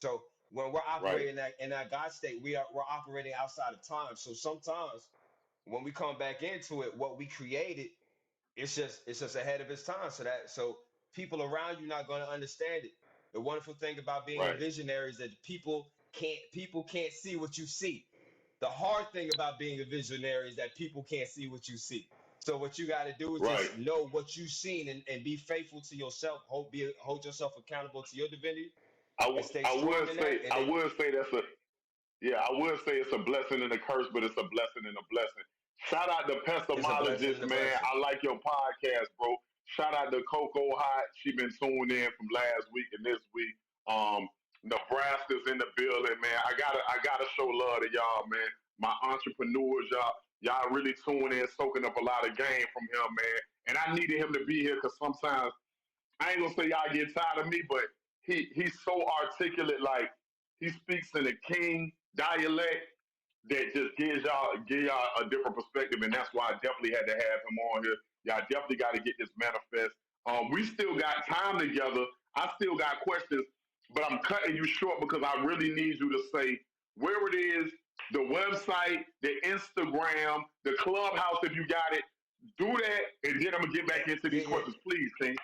So when we're Right. operating in that God state, we're operating outside of time. So sometimes when we come back into it, what we created, it's just ahead of its time. So people around you not going to understand it. The wonderful thing about being a Right. visionary is that people can't see what you see. The hard thing about being a visionary is that people can't see what you see. So what you got to do is Right. just know what you've seen, and be faithful to yourself. Hold yourself accountable to your divinity, and stay I strong would in that. say And then that's a yeah, I would say it's a blessing and a curse, but it's a blessing and a blessing. Shout out to it's a blessing Pestomologist, and a man. blessing. I like your podcast, bro. Shout out to Coco Hot. She been tuned in from last week and this week. Um, Nebraska's in the building, man. I gotta show love to y'all, man. My entrepreneurs, y'all really tuning in, soaking up a lot of game from him, man. And I needed him to be here because sometimes I ain't gonna say y'all get tired of me, but he's so articulate. Like he speaks in a king dialect that just give y'all a different perspective, and that's why I definitely had to have him on here. Y'all definitely got to get this manifest. We still got time together. I still got questions, but I'm cutting you short because I really need you to say where it is, the website, the Instagram, the clubhouse if you got it. Do that, and then I'm gonna get Eh, back into yeah, these yeah. questions, please, King.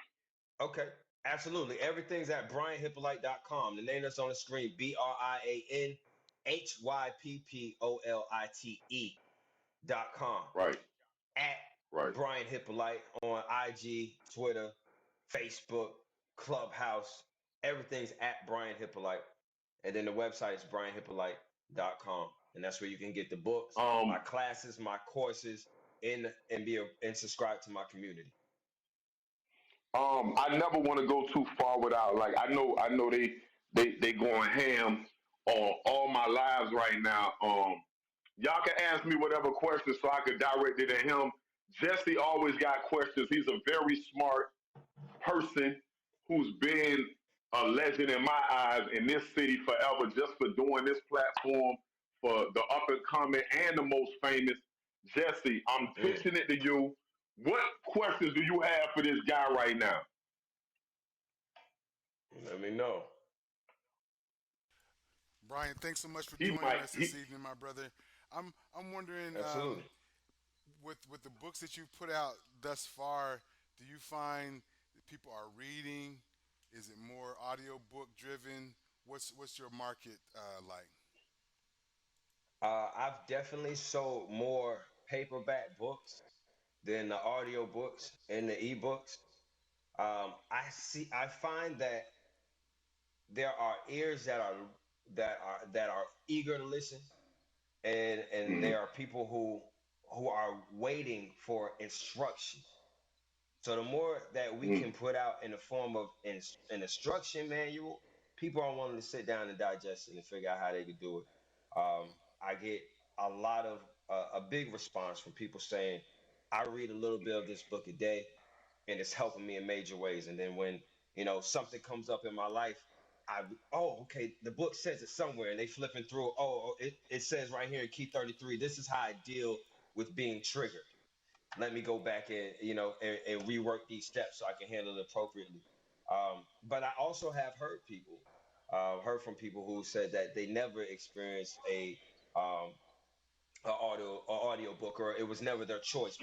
Okay, absolutely. Everything's at brianhippolyte.com. The name that's on the screen, BrianHippolyte.com. Right, At right. Brian Hippolyte on IG, Twitter, Facebook, Clubhouse. Everything's at Brian Hippolyte. And then the website is brianhippolyte.com. And that's where you can get the books, my Um, classes, my courses, and subscribe to my community. I never want to go too far without like I know they going ham on all my lives right now. Y'all can ask me whatever questions so I can direct it at him. Jesse always got questions. He's a very smart person who's been a legend in my eyes in this city forever just for doing this platform for the up and coming and the most famous. Jesse, I'm Mm, pitching it to you. What questions do you have for this guy right now? let me know. Brian, thanks so much for He joining might us he this evening, my brother. I'm wondering, Absolutely. with the books that you've put out thus far, do you find people are reading? Is it more audiobook driven? What's your market like? I've definitely sold more paperback books than the audio books and the ebooks. I find that there are ears that are eager to listen, and Mm-hmm. there are people who are waiting for instruction. So the more that we Mm-hmm. can put out in the form of an instruction manual, people are willing to sit down and digest it and figure out how they could do it. I get a big response from people saying, "I read a little bit of this book a day, and it's helping me in major ways." And then when something comes up in my life, okay, the book says it somewhere, and they flipping through. It says right here in key 33. This is how I deal with being triggered. Let me go back and rework these steps so I can handle it appropriately. But I also have heard from people who said that they never experienced um, a audio book, or it was never their choice,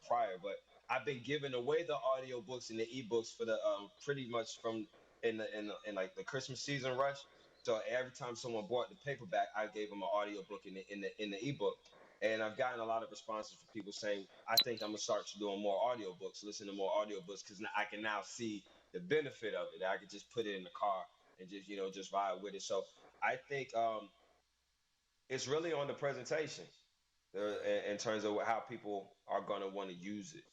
prior. But I've been giving away the audio books and the ebooks for the pretty much from in like the Christmas season rush. So every time someone bought the paperback, I gave them an audio book in the ebook. And I've gotten a lot of responses from people saying, I think I'm gonna start doing more audiobooks, listen to more audiobooks, because I can now see the benefit of it. I could just put it in the car and just vibe with it. So I think it's really on the presentation, Yeah. in terms of how people are going to want to use it.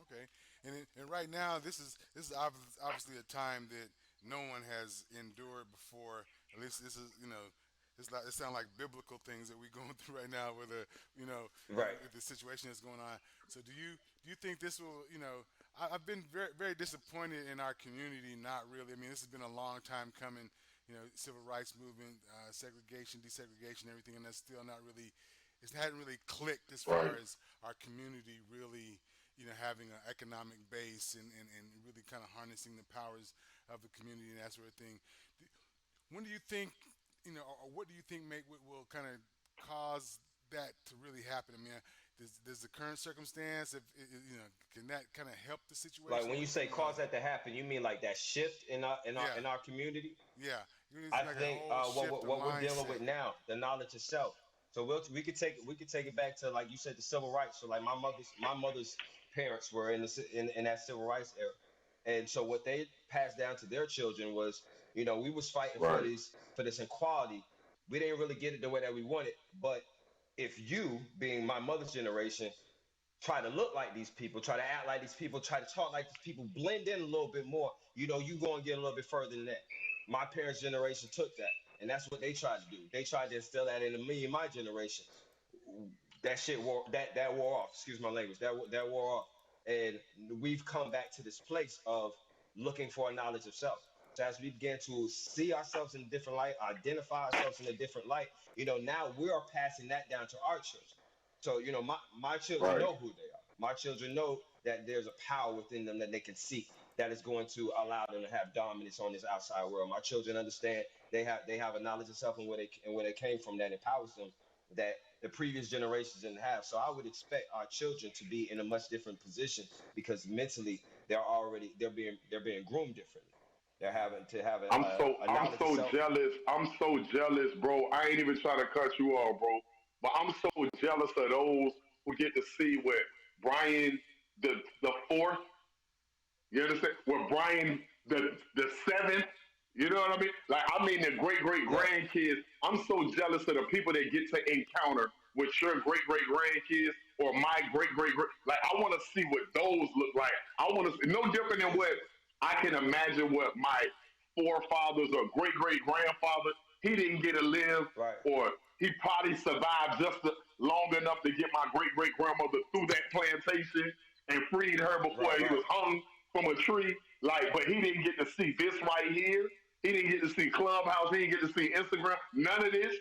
Okay. And right now, this is obviously a time that no one has endured before. At least this is it sounds like biblical things that we're going through right now with the Right. with the situation that's going on. So do you think this will I've been very very disappointed in our community. Not really. I mean, this has been a long time coming. Civil rights movement, segregation, desegregation, everything, and that's still not really. It hadn't really clicked as Right. far as our community really having an economic base and really kind of harnessing the powers of the community and that sort of thing. When do you think, or what do you think will kind of cause that to really happen? I mean, does the current circumstance, if can that kind of help the Like situation? when you What do say you cause that to happen, you mean like that shift in our in our Yeah, in our community? yeah. You need I like a think whole what shift what of what we're dealing with mindset. now, the knowledge of self. So we could take it back to, like you said, the civil rights. So like my mother's parents were in that civil rights era, and so what they passed down to their children was, we was fighting for Right. this equality. We didn't really get it the way that we wanted, but if you, being my mother's generation, try to look like these people, try to act like these people, try to talk like these people, blend in a little bit more, you go and get a little bit further than that. My parents' generation took that, and that's what they tried to do. They tried to instill that into me and my generation. That shit that wore off. Excuse my language. That wore off, and we've come back to this place of looking for a knowledge of self. So as we begin to see ourselves in a different light, identify ourselves in a different light, now we are passing that down to our children. So, my children Right. know who they are. My children know that there's a power within them that they can seek that is going to allow them to have dominance on this outside world. My children understand they have a knowledge of self, and where they came from, that empowers them, that the previous generations didn't have. So I would expect our children to be in a much different position, because mentally they're being groomed differently. They're having to have a, I'm a, so a I'm knowledge of so self. jealous. I'm so jealous, bro. I ain't even trying to cut you off, bro. But I'm so jealous of those who get to see what Brian the fourth. You understand? With Brian the seventh, you know what I mean? Like I mean the great great Yep. grandkids. I'm so jealous of the people that get to encounter with your great great grandkids or my great great great. Like I want to see what those look like. I want to no different than Yes. what I can imagine what my forefathers or great great grandfather he didn't get to live, Right. or he probably survived just long enough to get my great great grandmother through that plantation and freed her before Right. he Right. was hung from a tree. Like, but he didn't get to see this right here. He didn't get to see Clubhouse. He didn't get to see Instagram. None of this.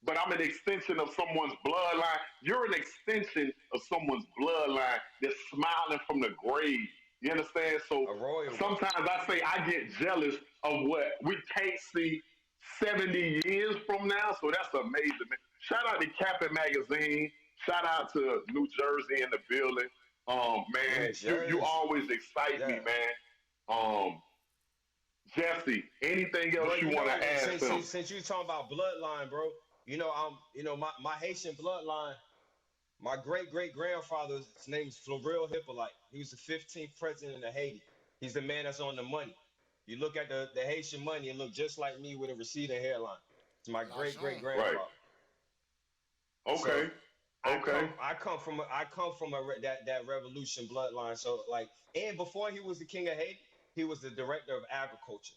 But I'm an extension of someone's bloodline. You're an extension of someone's bloodline that's smiling from the grave. You understand? So A royal one. sometimes I say I get jealous of what we can't see 70 years from now. So that's amazing, man. Shout out to Captain Magazine. Shout out to New Jersey in the building. New Man, you Jersey. always excite me, Yeah. man. Um, Jesse, anything else Bro, you you want know, to ask since them? since you talking about bloodline, bro, my Haitian bloodline. My great grandfather's name is Floril Hippolyte. He was the 15th president of Haiti. He's the man that's on the money. You look at the Haitian money, it look just like me with a receding hairline. It's my great Lajon. Right. grandfather. So Okay. I Okay. come I come from that revolution bloodline. So like, and before he was the king of Haiti, he was the director of agriculture.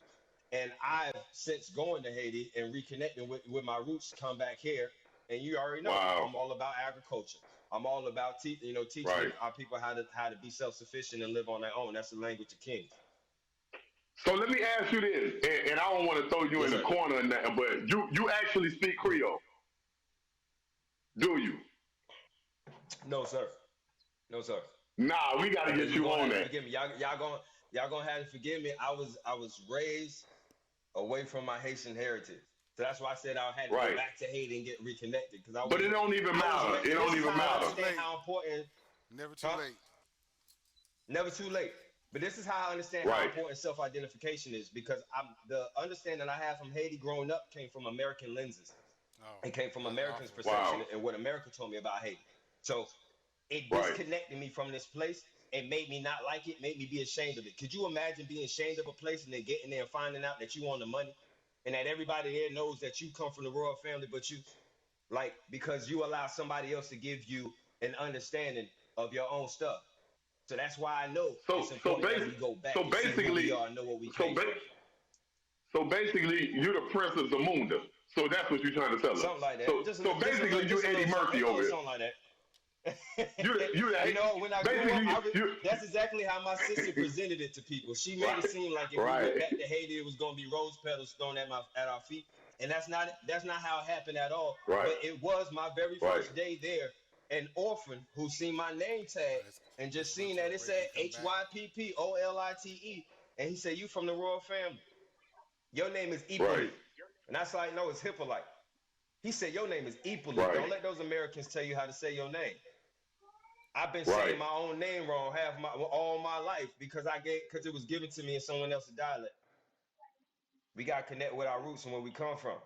And I've since going to Haiti and reconnecting with my roots, come back here, and you already know Wow. I'm all about agriculture. I'm all about teaching Right. our people how to be self sufficient and live on their own. That's the language of kings. So let me ask you this, and I don't want to throw you Yes, in the sir. corner, and that, but you actually speak Mhm. Creole, do you? No, sir. No, sir. Nah, we got to get You're you gonna on have to that. forgive me. Y'all gonna have to forgive me. I was raised away from my Haitian heritage. So that's why I said I had to go Right. back to Haiti and get reconnected because I But it wasn't. don't even I was. matter. It And this don't is even how I Never matter. too understand late. how important. Never too Huh? late. Never too late. But this is how I understand how Right. important self-identification is because the understanding I have from Haiti growing up came from American lenses. Oh, It came from that's Americans' awful. perception Wow. and what America told me about Haiti. So it Right. disconnected me from this place and made me not like it, made me be ashamed of it. Could you imagine being ashamed of a place and then getting there and finding out that you own the money and that everybody there knows that you come from the royal family, but you like because you allow somebody else to give you an understanding of your own stuff. So that's why I know So it's so important that basic. we go So back and see who we basically, are and know where we so came ba- from. so basically, you're the Prince of Zamunda. So that's what you're trying to tell us. Something like that. So so basically, you Just a Eddie little something, Murphy a over little here. something like You that. you When I grew up, basically you that's exactly how my sister presented it to people. She made it right seem like if we went right back to Haiti, it was going to be rose petals thrown at our feet, and that's not how it happened at all. right But it was my very right first day there. An orphan who seen my name tag and Let's just run seen to a that it break said and come back. Hyppolite, and he said, "You from the royal family? Your name is right Hippolyte." And that's how I know it's Hippolyte. He said, "Your name is Hippolyte. right Don't let those Americans tell you how to say your name." I've been saying right. my own name wrong all my life because it was given to me in someone else's dialect. We gotta connect with our roots and where we come from.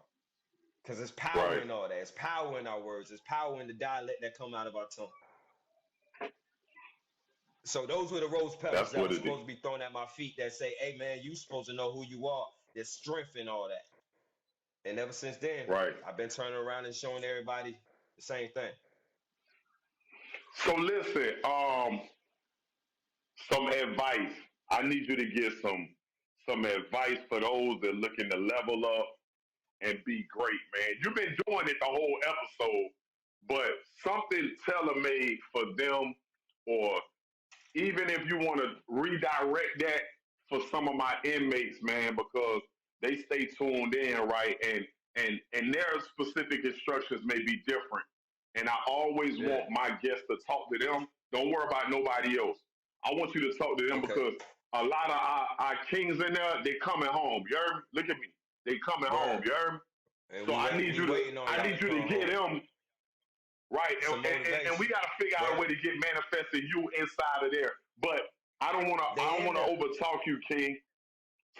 Because there's power Right. in all that. There's power in our words. There's power in the dialect that come out of our tongue. So those were the rose petals That's that what was it is. supposed to be thrown at my feet that say, "Hey man, you supposed to know who you are." There's strength in all that. And ever since then, Right. I've been turning around and showing everybody the same thing. So listen, some advice. I need you to give some advice for those that looking to level up and be great, man. You've been doing it the whole episode, but something tailor made for them, or even if you want to redirect that for some of my inmates, man, because they stay tuned in, right? And their specific instructions may be different. And I always Yeah. want my guests to talk to them. Don't worry about nobody else. I want you to talk to them Okay. because a lot of our kings in there, they coming home. You heard me? Look at me. They coming home. Word. You heard me? And So we waiting on I y'all to need you to come get home. them right, Some and we motivation. got to figure out a Word. way to get manifested you inside of there. But I They don't in want to there. overtalk you, King.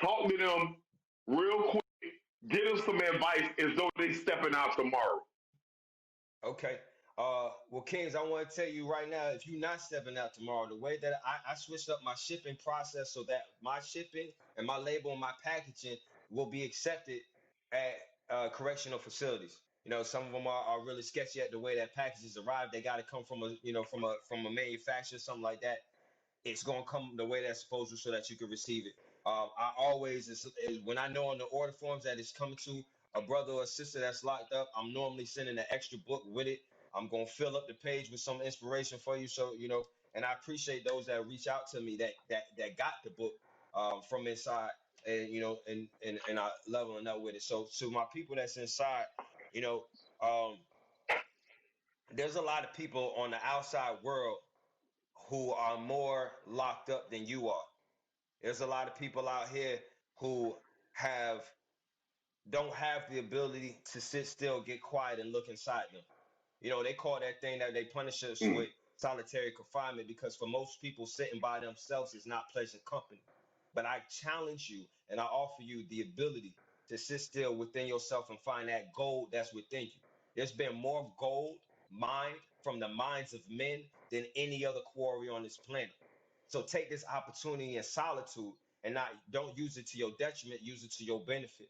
Talk to them real quick. Get them some advice as though they stepping out tomorrow. Okay. Well, Kings, I want to tell you right now, if you're not stepping out tomorrow, the way that I switched up my shipping process so that my shipping and my label and my packaging will be accepted at correctional facilities. Some of them are really sketchy at the way that packages arrive. They got to come from a manufacturer, something like that. It's gonna come the way that's supposed to so that you can receive it. I always is when I know on the order forms that it's coming to a brother or a sister that's locked up, I'm normally sending an extra book with it. I'm gonna fill up the page with some inspiration for you, so and I appreciate those that reach out to me that got the book from inside, and and I leveling up with it. So to my people that's inside, you know, um, there's a lot of people on the outside world who are more locked up than you are. There's a lot of people out here who have don't have the ability to sit still, get quiet, and look inside them. They call that thing that they punish us Mm, with solitary confinement because for most people, sitting by themselves is not pleasant company. But I challenge you and I offer you the ability to sit still within yourself and find that gold that's within you. There's been more gold mined from the minds of men than any other quarry on this planet. So take this opportunity in solitude and not don't use it to your detriment, use it to your benefit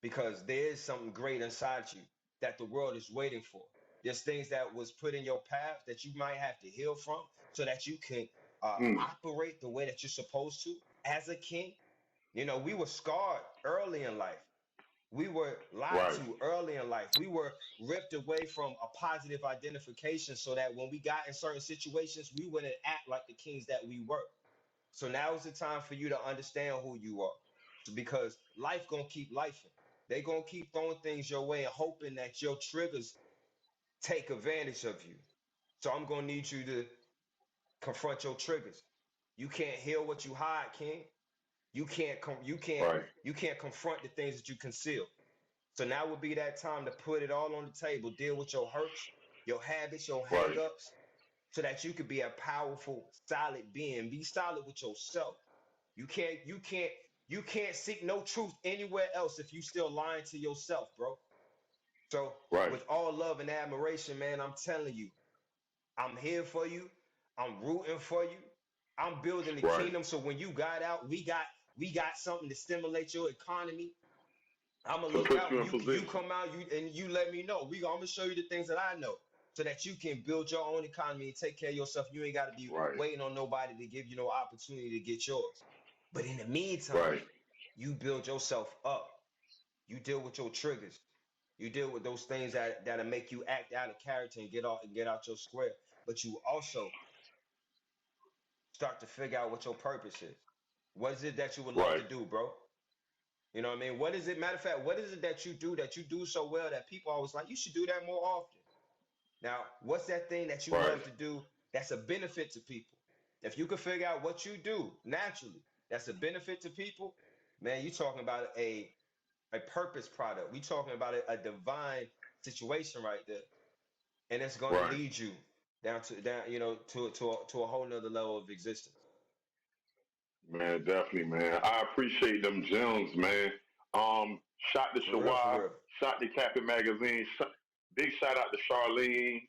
because there is something great inside you that the world is waiting for. There's things that was put in your path that you might have to heal from so that you can Mm. operate the way that you're supposed to as a king. You know, we were scarred early in life. We were lied Right. to early in life. We were ripped away from a positive identification so that when we got in certain situations, we wouldn't act like the kings that we were. So now is the time for you to understand who you are. Because life gonna keep lifing. They gonna keep throwing things your way and hoping that your triggers take advantage of you. So I'm gonna need you to confront your triggers. You can't heal what you hide, King. Right. You can't confront the things that you conceal. So now would be that time to put it all on the table, deal with your hurts, your habits, your Right. hangups, so that you could be a powerful, solid being. Be solid with yourself. You can't, you can't, you can't seek no truth anywhere else if you still lying to yourself, bro. So Right. with all love and admiration, man, I'm telling you, I'm here for you. I'm rooting for you. I'm building the Right. kingdom. So when you got out, we got something to stimulate your economy. I'm gonna To look put out you when in you position. come out you let me know. I'm gonna show you the things that I know so that you can build your own economy and take care of yourself. You ain't gotta be Right. waiting on nobody to give you no opportunity to get yours. But in the meantime, Right. you build yourself up. You deal with your triggers. You deal with those things that'll make you act out of character and get out your square. But you also start to figure out what your purpose is. What is it that you would love Right. to do, bro? You know what I mean? What is it? Matter of fact, what is it that you do so well that people always like, you should do that more often? Now, what's that thing that you Right. love to do that's a benefit to people? If you can figure out what you do naturally that's a benefit to people, man, you're talking about a purpose product. We talking about a divine situation right there. And it's gonna Right. lead you to a whole nother level of existence. Man, definitely, man. I appreciate them gems, man. Shot to For real, for Shawab, real. shot to Captain Magazine. Big shout out to Charlene,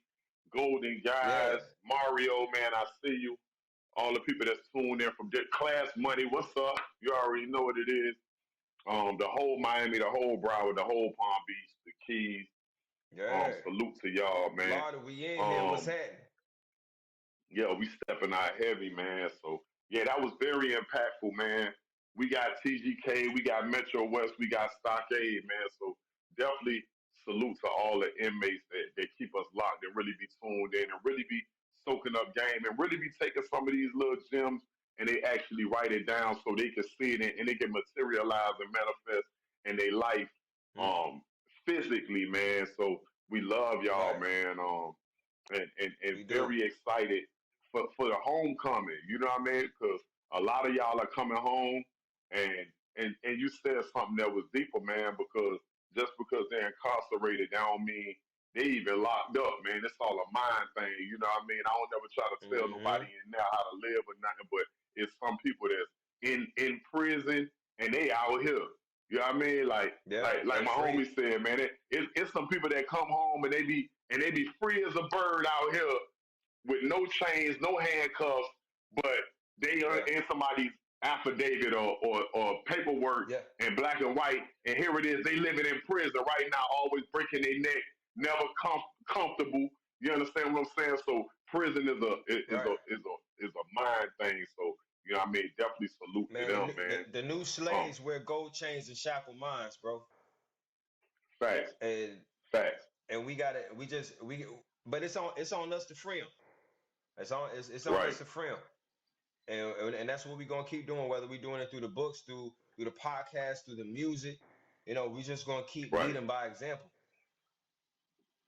Golden Yeah. Guys, Mario, man. I see you. All the people that's tuned in from Class Money. What's up? You already know what it is. The whole Miami, the whole Broward, the whole Palm Beach, the Keys. Yeah. Salute to y'all, man. Florida, we in here. What's Um, happening? yeah, we stepping out heavy, man. So yeah, that was very impactful, man. We got TGK, we got Metro West, we got Stockade, man. So definitely salute to all the inmates that keep us locked and really be tuned in and really be soaking up game and really be taking some of these little gems and they actually write it down so they can see it and they can materialize and manifest in their life Mm, um physically, man. So we love y'all, right. man. And We do. very excited for the homecoming. You know what I mean? Because a lot of y'all are coming home, and and you said something that was deeper, man. Because just because they're incarcerated, that don't mean they even locked up, man. It's all a mind thing. You know what I mean? I don't never try to tell nobody Hmm. in there how to live or nothing, but it's some people that's in prison and they out here. You know what I mean? Yeah. Like And my free. homie said, man, it's some people that come home and they be free as a bird out here with no chains, no handcuffs, but they are Yeah. in somebody's affidavit or paperwork Yeah. in black and white, and here it is, they living in prison right now, always breaking their neck, never comfortable. You understand what I'm saying? So prison Right. is a mind thing. So you know what I mean? Definitely salute to Man, them, man. the new Um, slaves wear gold chains and shackle minds, bro. facts, And facts. we gotta we just we but it's on us to free them. It's on Right, us to free them. And that's what we're gonna keep doing, whether we're doing it through the books, through the podcast, through the music. We just gonna keep right, leading by example.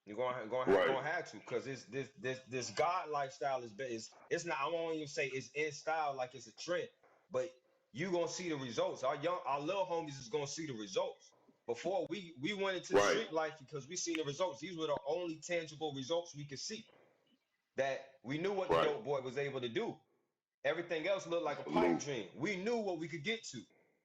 You're right, gonna have to, because this God lifestyle is it's not. I won't even say it's in style like it's a trend, but you gonna see the results. Our little homies is gonna see the results. Before we went into the right, street life because we seen the results. These were the only tangible results we could see. That we knew what the right, dope boy was able to do. Everything else looked like a pipe Salute. dream. We knew what we could get to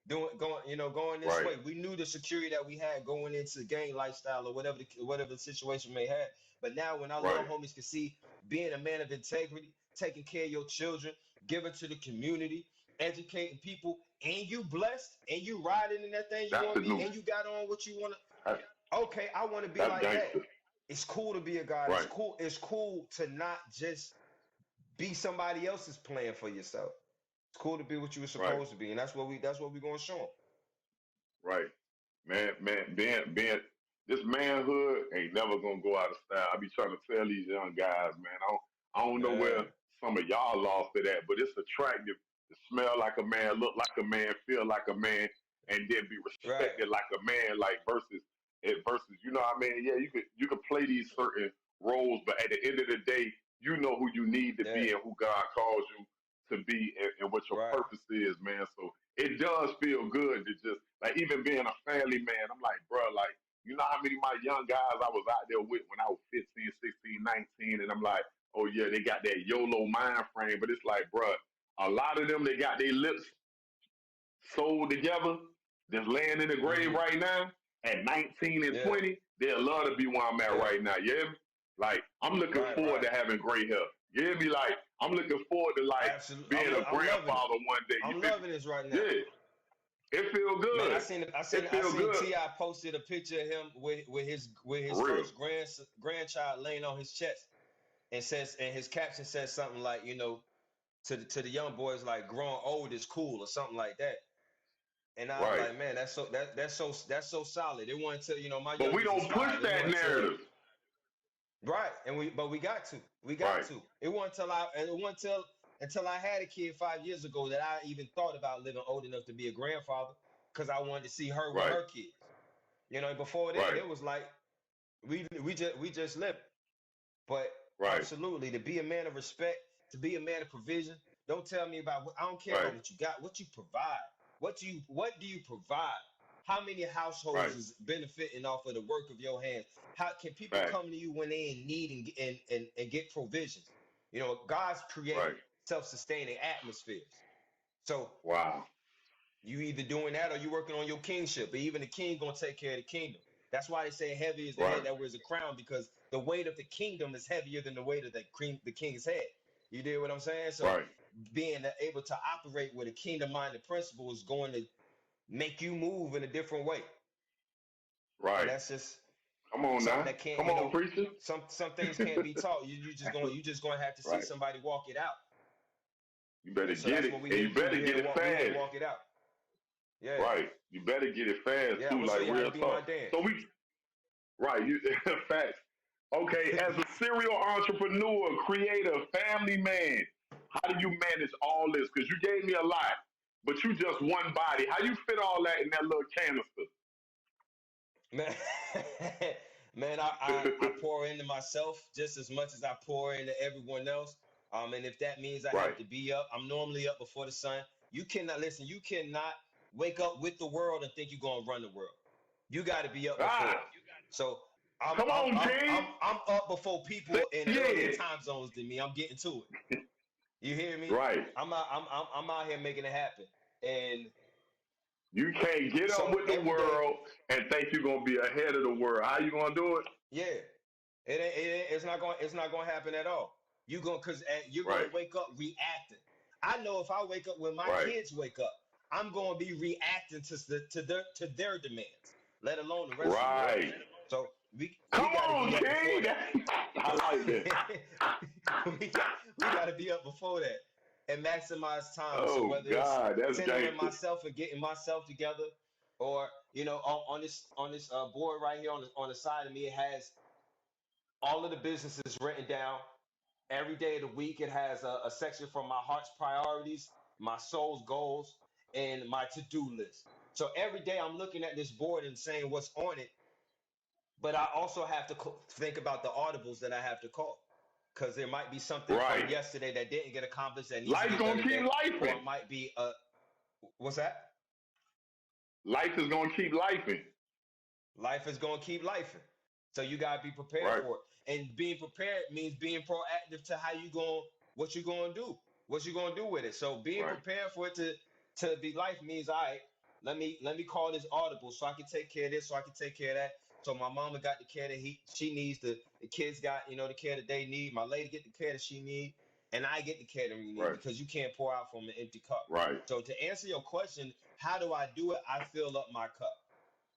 going this Right. way. We knew the security that we had going into gang lifestyle or whatever the situation may have. But now when our little Right. homies can see being a man of integrity, taking care of your children, giving to the community, educating people, and you blessed and you riding in that thing you That's want the to be, new. and you got on what you want That's, to. Okay, I want to be that's like that. gangster. It's cool to be a god. It's Right. cool. It's cool to not just be somebody else's plan for yourself. It's cool to be what you were Right. supposed to be, and that's what we gonna show them. Right. Man, being this manhood ain't never gonna go out of style. I be trying to tell these young guys, man. I don't know where Man, some of y'all lost it at, but it's attractive to smell like a man, look like a man, feel like a man, and then be right. respected like a man. Like versus, you know what I mean? Yeah, you could play these certain roles, but at the end of the day, you know who you need to Yeah, be and who God calls you to be, and what your right. purpose is, man. So it does feel good to just like even being a family man. I'm like, bro, like you know how many of my young guys I was out there with when I was 15, 16, 19, and I'm like, oh yeah, they got that YOLO mind frame, but it's like, bro, a lot of them they got their lips sewed together, just laying in the grave Hmm. right now at 19 and Yeah, 20. They'll love to be where I'm at yeah. right now. Yeah, like I'm looking Right, forward right. to having gray hair. You hear me? Like I'm looking forward to like Absolutely. being a I'm loving it. grandfather one day. You I'm feel loving this right me? now. Yeah, it feel Man, I good. seen I It seen I feel seen good Ti posted a picture of him with his for real. first grandchild laying on his chest, and his caption says something like, to the young boys, like, growing old is cool or something like that. And I was Right. like, man, that's so solid. It wasn't until, my But we youngest is don't push 5. It that wasn't until narrative. right, but we got Right. to. It wasn't until I had a kid 5 years ago that I even thought about living old enough to be a grandfather, because I wanted to see her with Right. her kids. Before then Right. it was like we just lived. But Right. absolutely, to be a man of respect, to be a man of provision. Don't tell me about I don't care Right. about what you got, what you provide. What do you provide? How many households Right. is benefiting off of the work of your hands? How can people Fact. come to you when they in need and get provisions? God's create Right. self-sustaining atmospheres. So Wow. you either doing that or you working on your kingship. But even the king gonna take care of the kingdom. That's why they say heavy is the head Right. that wears a crown, because the weight of the kingdom is heavier than the weight of the king's head. You did what I'm saying? So Right. being able to operate with a kingdom-minded principle is going to make you move in a different way. And Right. that's just Come on something now. that can't, Come on, preacher. some things can't be taught. You just gonna have to see Right. somebody walk it out. You better And so get that's it, what we and here you to do. better We here get to it walk. We here to fast. walk it out. Yeah, Right. You better get it fast yeah. I'm too, gonna show like you how to real be my talk. dance. So we right. You facts. Okay, as a serial entrepreneur, creator, family man, how do you manage all this? Because you gave me a lot, but you just one body. How you fit all that in that little canister? Man, man, I pour into myself just as much as I pour into everyone else. And if that means I Right. have to be up, I'm normally up before the sun. You cannot listen. You cannot wake up with the world and think you're gonna run the world. You got to be up before Ah, it. So I'm come I'm on, I'm I'm King. I'm up before Say people in earlier yeah. time zones than me. I'm getting to it. You hear me? Right. I'm out here making it happen. And You can't get up so with the every day, world and think you're gonna be ahead of the world. How you gonna do it? yeah. It's not going to happen at all. You're going Right. to wake up reacting. I know if I wake up when my Right. kids wake up, I'm going to be reacting to their demands, let alone the rest of the world. Right. So we Come got to on, be up before King. that. I like that. We got to be up before that and maximize time. So Oh whether it's God, that's centering gangster. myself and getting myself together, or on this board right here on the side of me, it has all of the businesses written down. Every day of the week, it has a section for my heart's priorities, my soul's goals, and my to-do list. So every day I'm looking at this board and saying what's on it, but I also have to think about the audibles that I have to call, because there might be something from Right. yesterday that didn't get accomplished that needs to Life get done gonna keep today, or lifing. it might be what's that? Life is gonna keep lifing. Life is going to keep life. So you got to be prepared Right. for it. And being prepared means being proactive to what you going to do. What you gonna do with it? So being right, prepared for it to be life means, all right, let me call this audible so I can take care of this, so I can take care of that. So my mama got the care that she needs, the kids got, the care that they need, my lady get the care that she need, and I get the care that we need right, because you can't pour out from an empty cup. right, So to answer your question, how do I do it? I fill up my cup.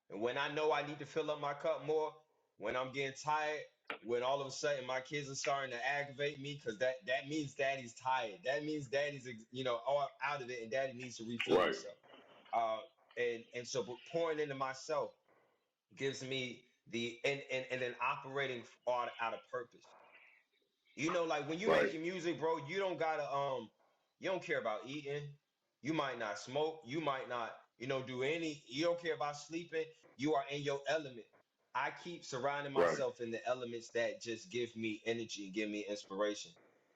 And when I know I need to fill up my cup more, when I'm getting tired, when all of a sudden my kids are starting to aggravate me, because that means daddy's tired. That means daddy's all out of it, and daddy needs to refill right, himself. Uh, and so but pouring into myself gives me and then operating out of purpose. Like when you right, making music, bro, you don't gotta you don't care about eating. You might not smoke. You might not, do any. You don't care about sleeping. You are in your element. I keep surrounding right, myself in the elements that just give me energy, give me inspiration.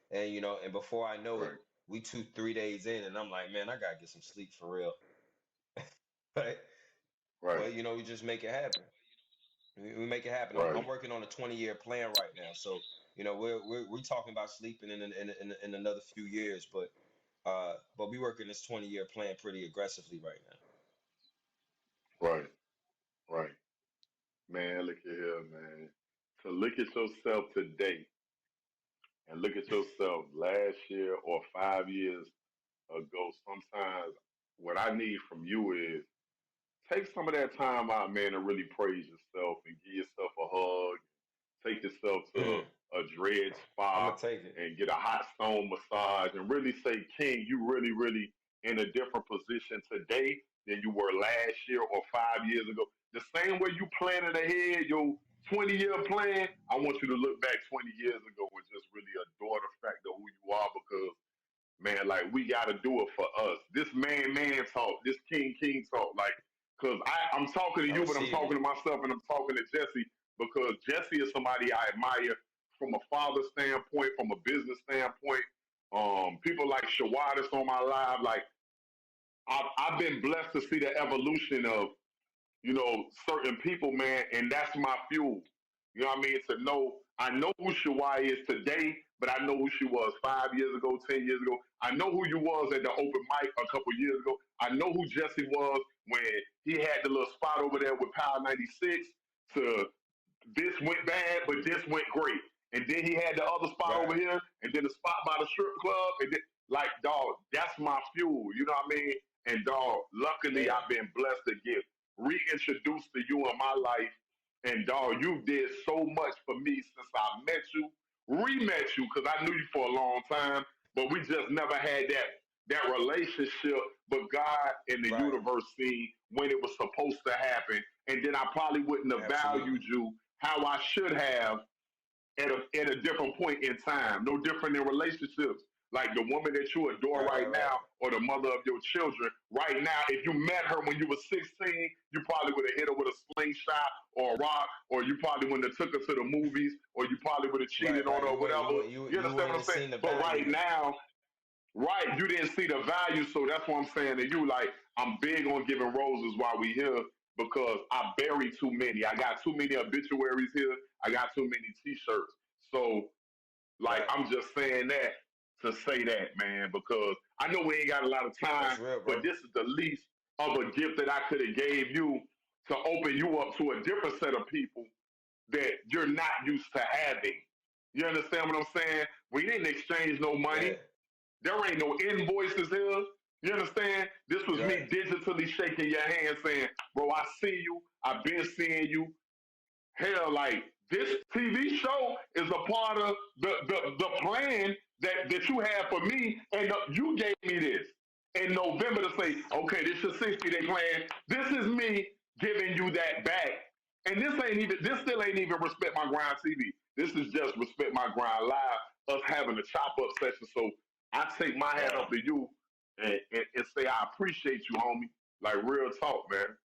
And and before I know it, right, we 2, 3 days in, and I'm like, man, I gotta get some sleep for real. Right? right, But we just make it happen. We make it happen. I'm right, working on a 20-year plan right now, so we're talking about sleeping in another few years, but we working this 20-year plan pretty aggressively right now. right, right. Man, look at here, man. To look at yourself today and look at yourself last year or 5 years ago, sometimes what I need from you is take some of that time out, man, and really praise yourself and give yourself a hug. Take yourself to Mm, a dread I'm spa gonna take it. and get a hot stone massage and really say, King, you really, really in a different position today than you were last year or 5 years ago. The same way you planning ahead, your 20-year plan, I want you to look back 20 years ago and just really adore the fact of who you are because man, like we gotta do it for us. This man talk, this king talk, like, cause I'm talking to I you, but I'm received talking it. to myself and I'm talking to Jesse because Jesse is somebody I admire from a father standpoint, from a business standpoint. People like Shawadis on my live, like I've been blessed to see the evolution of certain people, man, and that's my fuel. You know what I mean? To know, I know who Shawai is today, but I know who she was 5 years ago, 10 years ago. I know who you was at the open mic a couple years ago. I know who Jesse was when he had the little spot over there with Power 96 to this went bad, but this went great. And then he had the other spot over Right, here, and then the spot by the strip club, and then like dog, that's my fuel. You know what I mean? And dog, luckily man. I've been blessed to get reintroduced to you in my life. And dog, you did so much for me since I met you, re-met you, because I knew you for a long time, but we just never had that relationship. But God and the Right, universe seen when it was supposed to happen, and then I probably wouldn't have absolutely. valued you how I should have at a different point in time. No different in relationships. Like the woman that you adore Right, right right, right, now, or the mother of your children, right now, if you met her when you were 16, you probably would have hit her with a slingshot or a rock, or you probably wouldn't have took her to the movies, or you probably would have cheated right, on right. her, or You wouldn't, whatever. you would, you You you understand wouldn't what I'm have saying? seen the But right value in it. now, right, you didn't see the value, so that's what I'm saying to you. Like, I'm big on giving roses while we here because I bury too many. I got too many obituaries here. I got too many T-shirts. So, like, Right. I'm just saying that to say that, man, because I know we ain't got a lot of time, That's real, but bro. this is the least of a gift that I could have gave you to open you up to a different set of people that you're not used to having. You understand what I'm saying? We didn't exchange no Yeah. money. There ain't no invoices here. You understand? This was Right. me digitally shaking your hand saying, bro, I see you. I've been seeing you. Hell, like this TV show is a part of the plan that you had for me, and you gave me this in November to say, okay, this is your 60-day plan. This is me giving you that back. And this still ain't even Respect My Grind TV. This is just Respect My Grind Live, us having a chop up session. So I take my hat Right. up to you and say I appreciate you, homie. Like real talk, man.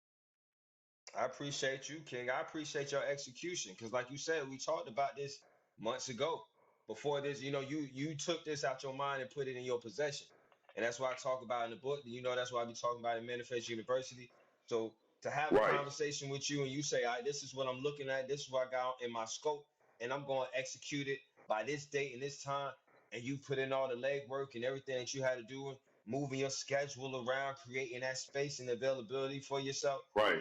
I appreciate you, King. I appreciate your execution because, like you said, we talked about this months ago. Before this, you took this out your mind and put it in your possession, and that's why I talk about in the book. That's why I be talking about in Manifest University. So to have a Right, conversation with you and you say, "All right, this is what I'm looking at. This is what I got in my scope, and I'm going to execute it by this date and this time." and you put in all the legwork and everything that you had to do, moving your schedule around, creating that space and availability for yourself. Right.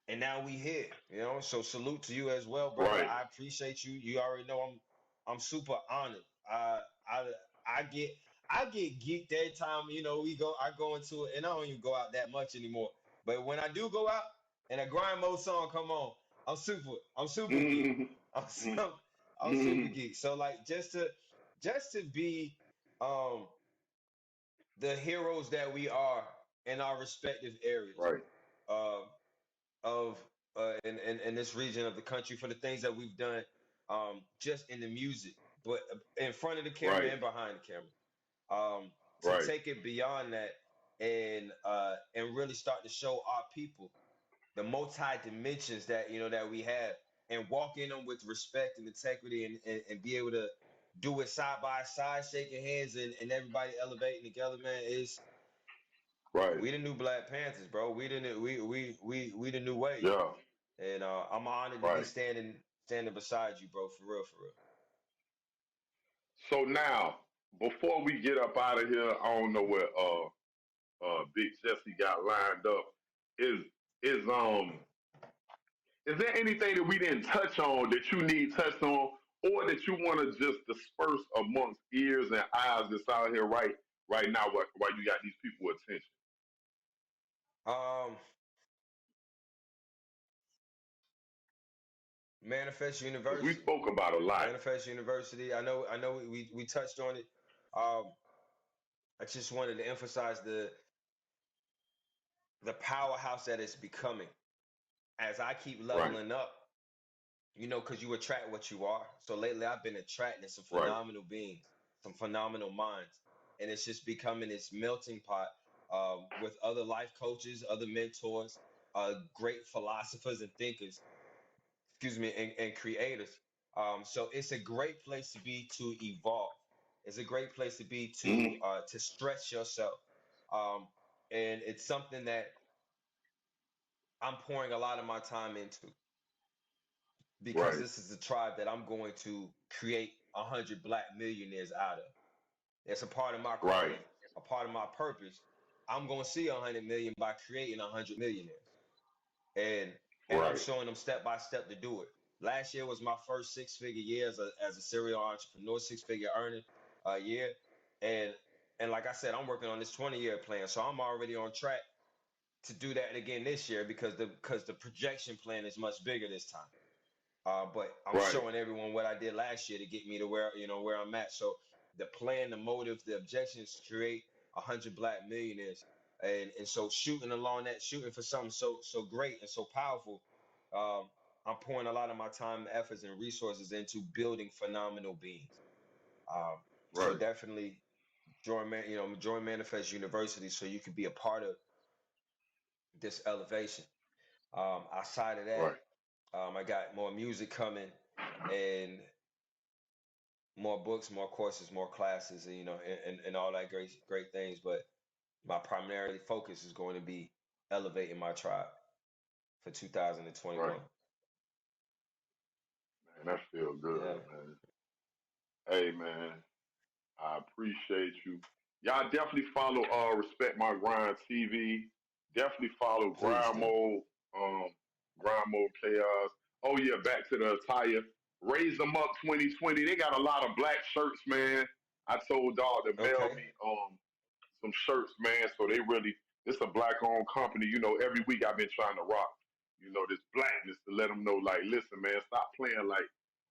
And now we here, So salute to you as well, brother. Right. I appreciate you. You already know I'm super honored. I I get I get geeked every time, I go into it, and I don't even go out that much anymore. But when I do go out and a grind mode song come on, I'm super geek. Mm-hmm. I'm so, I'm super Mm-hmm. geek. So like just to be um the heroes that we are in our respective areas. Right. Um of in this region of the country for the things that we've done, just in the music, but in front of the camera Right. and behind the camera. To Right. take it beyond that and really start to show our people the multi dimensions that we have, and walk in them with respect and integrity, and be able to do it side by side, shaking hands, and everybody elevating together, man. Is Right. We the new Black Panthers, bro. We the new wave. Yeah. And I'm honored to be Right. standing beside you, bro. For real, for real. So now, before we get up out of here, I don't know where Big Jesse got lined up. Is is is there anything that we didn't touch on that you need touched on, or that you want to just disperse amongst ears and eyes that's out here right now while you got these people attention? Um, Manifest Because we University. spoke about a lot. Manifest University. I know we touched on it. Um, I just wanted to emphasize the powerhouse that it's becoming as I keep Right. leveling up. Because you attract what you are. So lately, I've been attracting some Right. phenomenal beings, some phenomenal minds, and it's just becoming this melting pot, with other life coaches, other mentors, great philosophers and thinkers, excuse me, and creators. So it's a great place to be, to evolve. It's a great place to be, Hmm. to stretch yourself, um, and it's something that I'm pouring a lot of my time into, because Right. this is the tribe that I'm going to create 100 Black millionaires out of. It's a part of my Right. calling, a part of my purpose. I'm going to see 100 million by creating 100 millionaires, and I'm Right. showing them step by step to do it. Last year was my first 6 figure year as a serial entrepreneur, 6 figure earning year, and like I said, I'm working on this 20-year plan, so I'm already on track to do that again this year, because the projection plan is much bigger this time. But I'm Right. showing everyone what I did last year to get me to where I'm at. So the plan, the motive, the objection is to create 100 Black millionaires, and so shooting along that, shooting for something so great and so powerful. Um, I'm pouring a lot of my time, efforts, and resources into building phenomenal beings. So Right. definitely join Manifest University so you can be a part of this elevation. Outside of that, Right. I got more music coming, and more books, more courses, more classes, and all that great things. But my primary focus is going to be elevating my tribe for Right. 2021. Man, that feel Yeah, good, man. Hey, man, I appreciate you. Y'all definitely follow Respect My Grind TV. Definitely follow please do. um, Grind Mode Chaos. Oh yeah, back to the attire. Raise them up 2020. They got a lot of black shirts, man. I told dog to mail Okay. me some shirts, man. So they really, it's a black owned company. Every week I've been trying to rock, this blackness to let them know, like, listen, man, stop playing like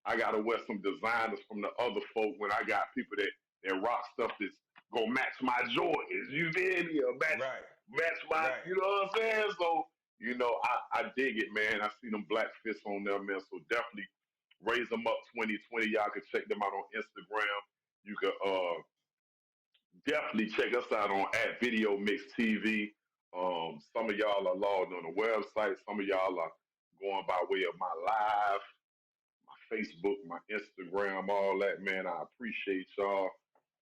I gotta wear some designers from the other folk when I got people that rock stuff that's gonna match my Jordans. You feel me? Or Right. match my, Right. you know what I'm saying? So, I dig it, man. I see them black fists on there, man. So definitely raise them up 2020. Y'all can check them out on Instagram. You can definitely check us out on at Video Mix TV. Some of y'all are logged on the website. Some of y'all are going by way of my live, my Facebook, my Instagram, all that, man. I appreciate y'all.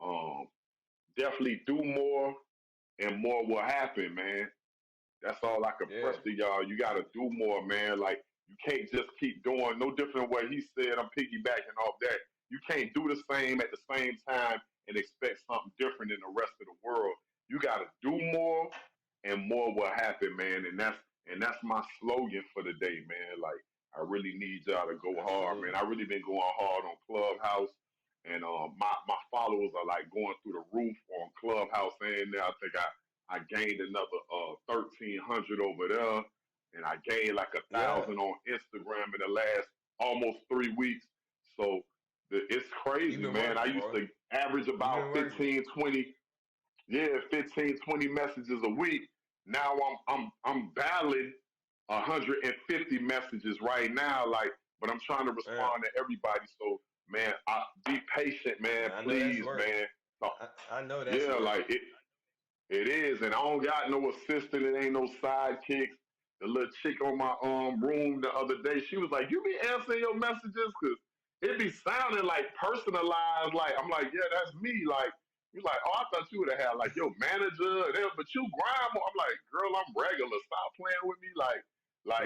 Um, definitely do more and more will happen, man. That's all I can Yeah. press to y'all. You got to do more, man. Like, You can't just keep doing no different what he said. I'm piggybacking off that. You can't do the same at the same time and expect something different in the rest of the world. You got to do more, and more will happen, man. And that's my slogan for the day, man. Like I really need y'all to go hard, man. Absolutely. I really been going hard on Clubhouse, and my followers are like going through the roof on Clubhouse. And I think I gained another 1,300 over there, and I gained like a Yeah, thousand on Instagram in the last almost 3 weeks. So it's you've crazy, been man. I working, used bro. to average You've about been working. 15, 20, yeah, 15, 20 messages a week. Now I'm battling 150 messages right now, like, but I'm trying to Yeah, respond to everybody. So, man, be patient, man. man, I know that's Please, work. man. So, I know that's yeah, work. like it is, and I don't got no assistant. It ain't no sidekicks. The little chick on my room the other day, she was like, "You be answering your messages, cause it be sounding like personalized." Like I'm like, "Yeah, that's me." Like you like, "Oh, I thought you would have had like your manager, and but you grind more." I'm like, "Girl, I'm regular. Stop playing with me." Like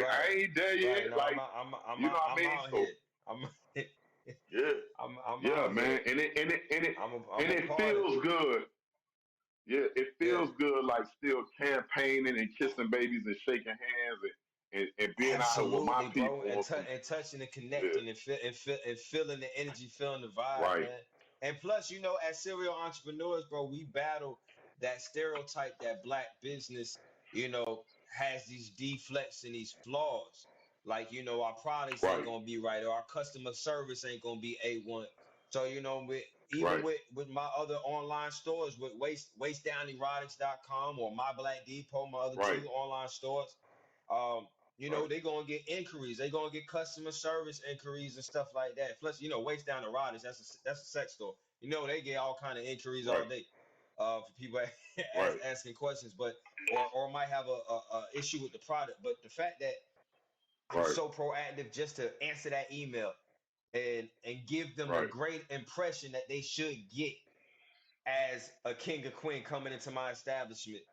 Right, I ain't there right. yet. No, Like you know what I I'm mean? out So here. I'm yeah, I'm yeah, out man, here. I'm and a it part of feels it. good. Yeah, it Yeah. feels good, like still campaigning and kissing babies and shaking hands and being out here with my Absolutely, bro. people on some. And touching and Yeah, connecting and feeling the energy, feeling the vibe, right, man. And plus, as serial entrepreneurs, bro, we battle that stereotype that black business, has these deflects and these flaws. Like, our products ain't right, gonna be right, or our customer service ain't gonna be A1. So, even right, with my other online stores, with waistdownerotics.com or My Black Depot, my other right, two online stores, um, right, they gonna get inquiries. They gonna get customer service inquiries and stuff like that. Plus, Waist Down Erotics, that's a sex store. They get all kind of inquiries all right, day, for people right, asking questions, but or might have a issue with the product. But the fact that I'm right, so proactive just to answer that email and give them the right, great impression that they should get as a king or queen coming into my establishment.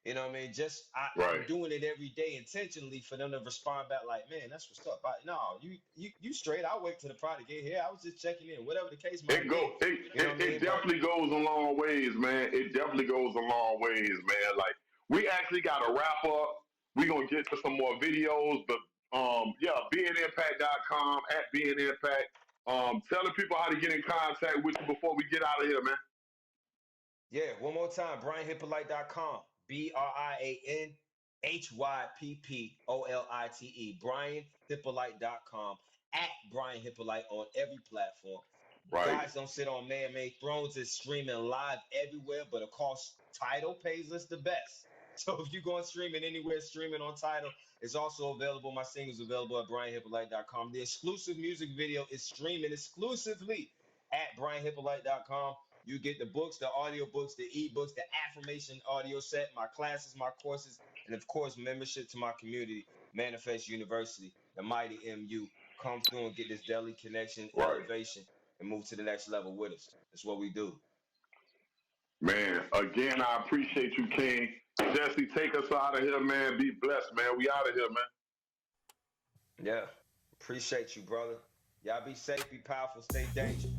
You know what I mean? I'm right. doing it every day intentionally for them to respond back like, man, that's what's up. No, you straight. I'll wait till the product get here. I was just checking in, whatever the case might It be. go it, You know what it I it mean? But definitely goes a long ways, man. It definitely goes a long ways, man. Like we actually got to wrap up. We gonna get to some more videos, but yeah, beingimpact.com at beingimpact. Telling people how to get in contact with you before we get out of here, man. yeah, one more time, BrianHippolyte.com. BrianHyppolite. BrianHippolyte.com. At Brian Hippolyte on every platform. Right, Gods Don't Sit on Man-Made Thrones is streaming live everywhere, but of course, Tidal pays us the best. So if you go and stream it anywhere, streaming on Tidal, it's also available. My singles available at BrianHippolyte.com. The exclusive music video is streaming exclusively at BrianHippolyte.com. You get the books, the audio books, the ebooks, the affirmation audio set, my classes, my courses, and of course, membership to my community, Manifest University, the mighty MU. Come through and get this daily connection, right, elevation, and move to the next level with us. That's what we do. man. Again, I appreciate you, King. Jesse, take us out of here, man. Be blessed, man. We out of here, man. Yeah. Appreciate you, brother. Y'all be safe, be powerful, stay dangerous.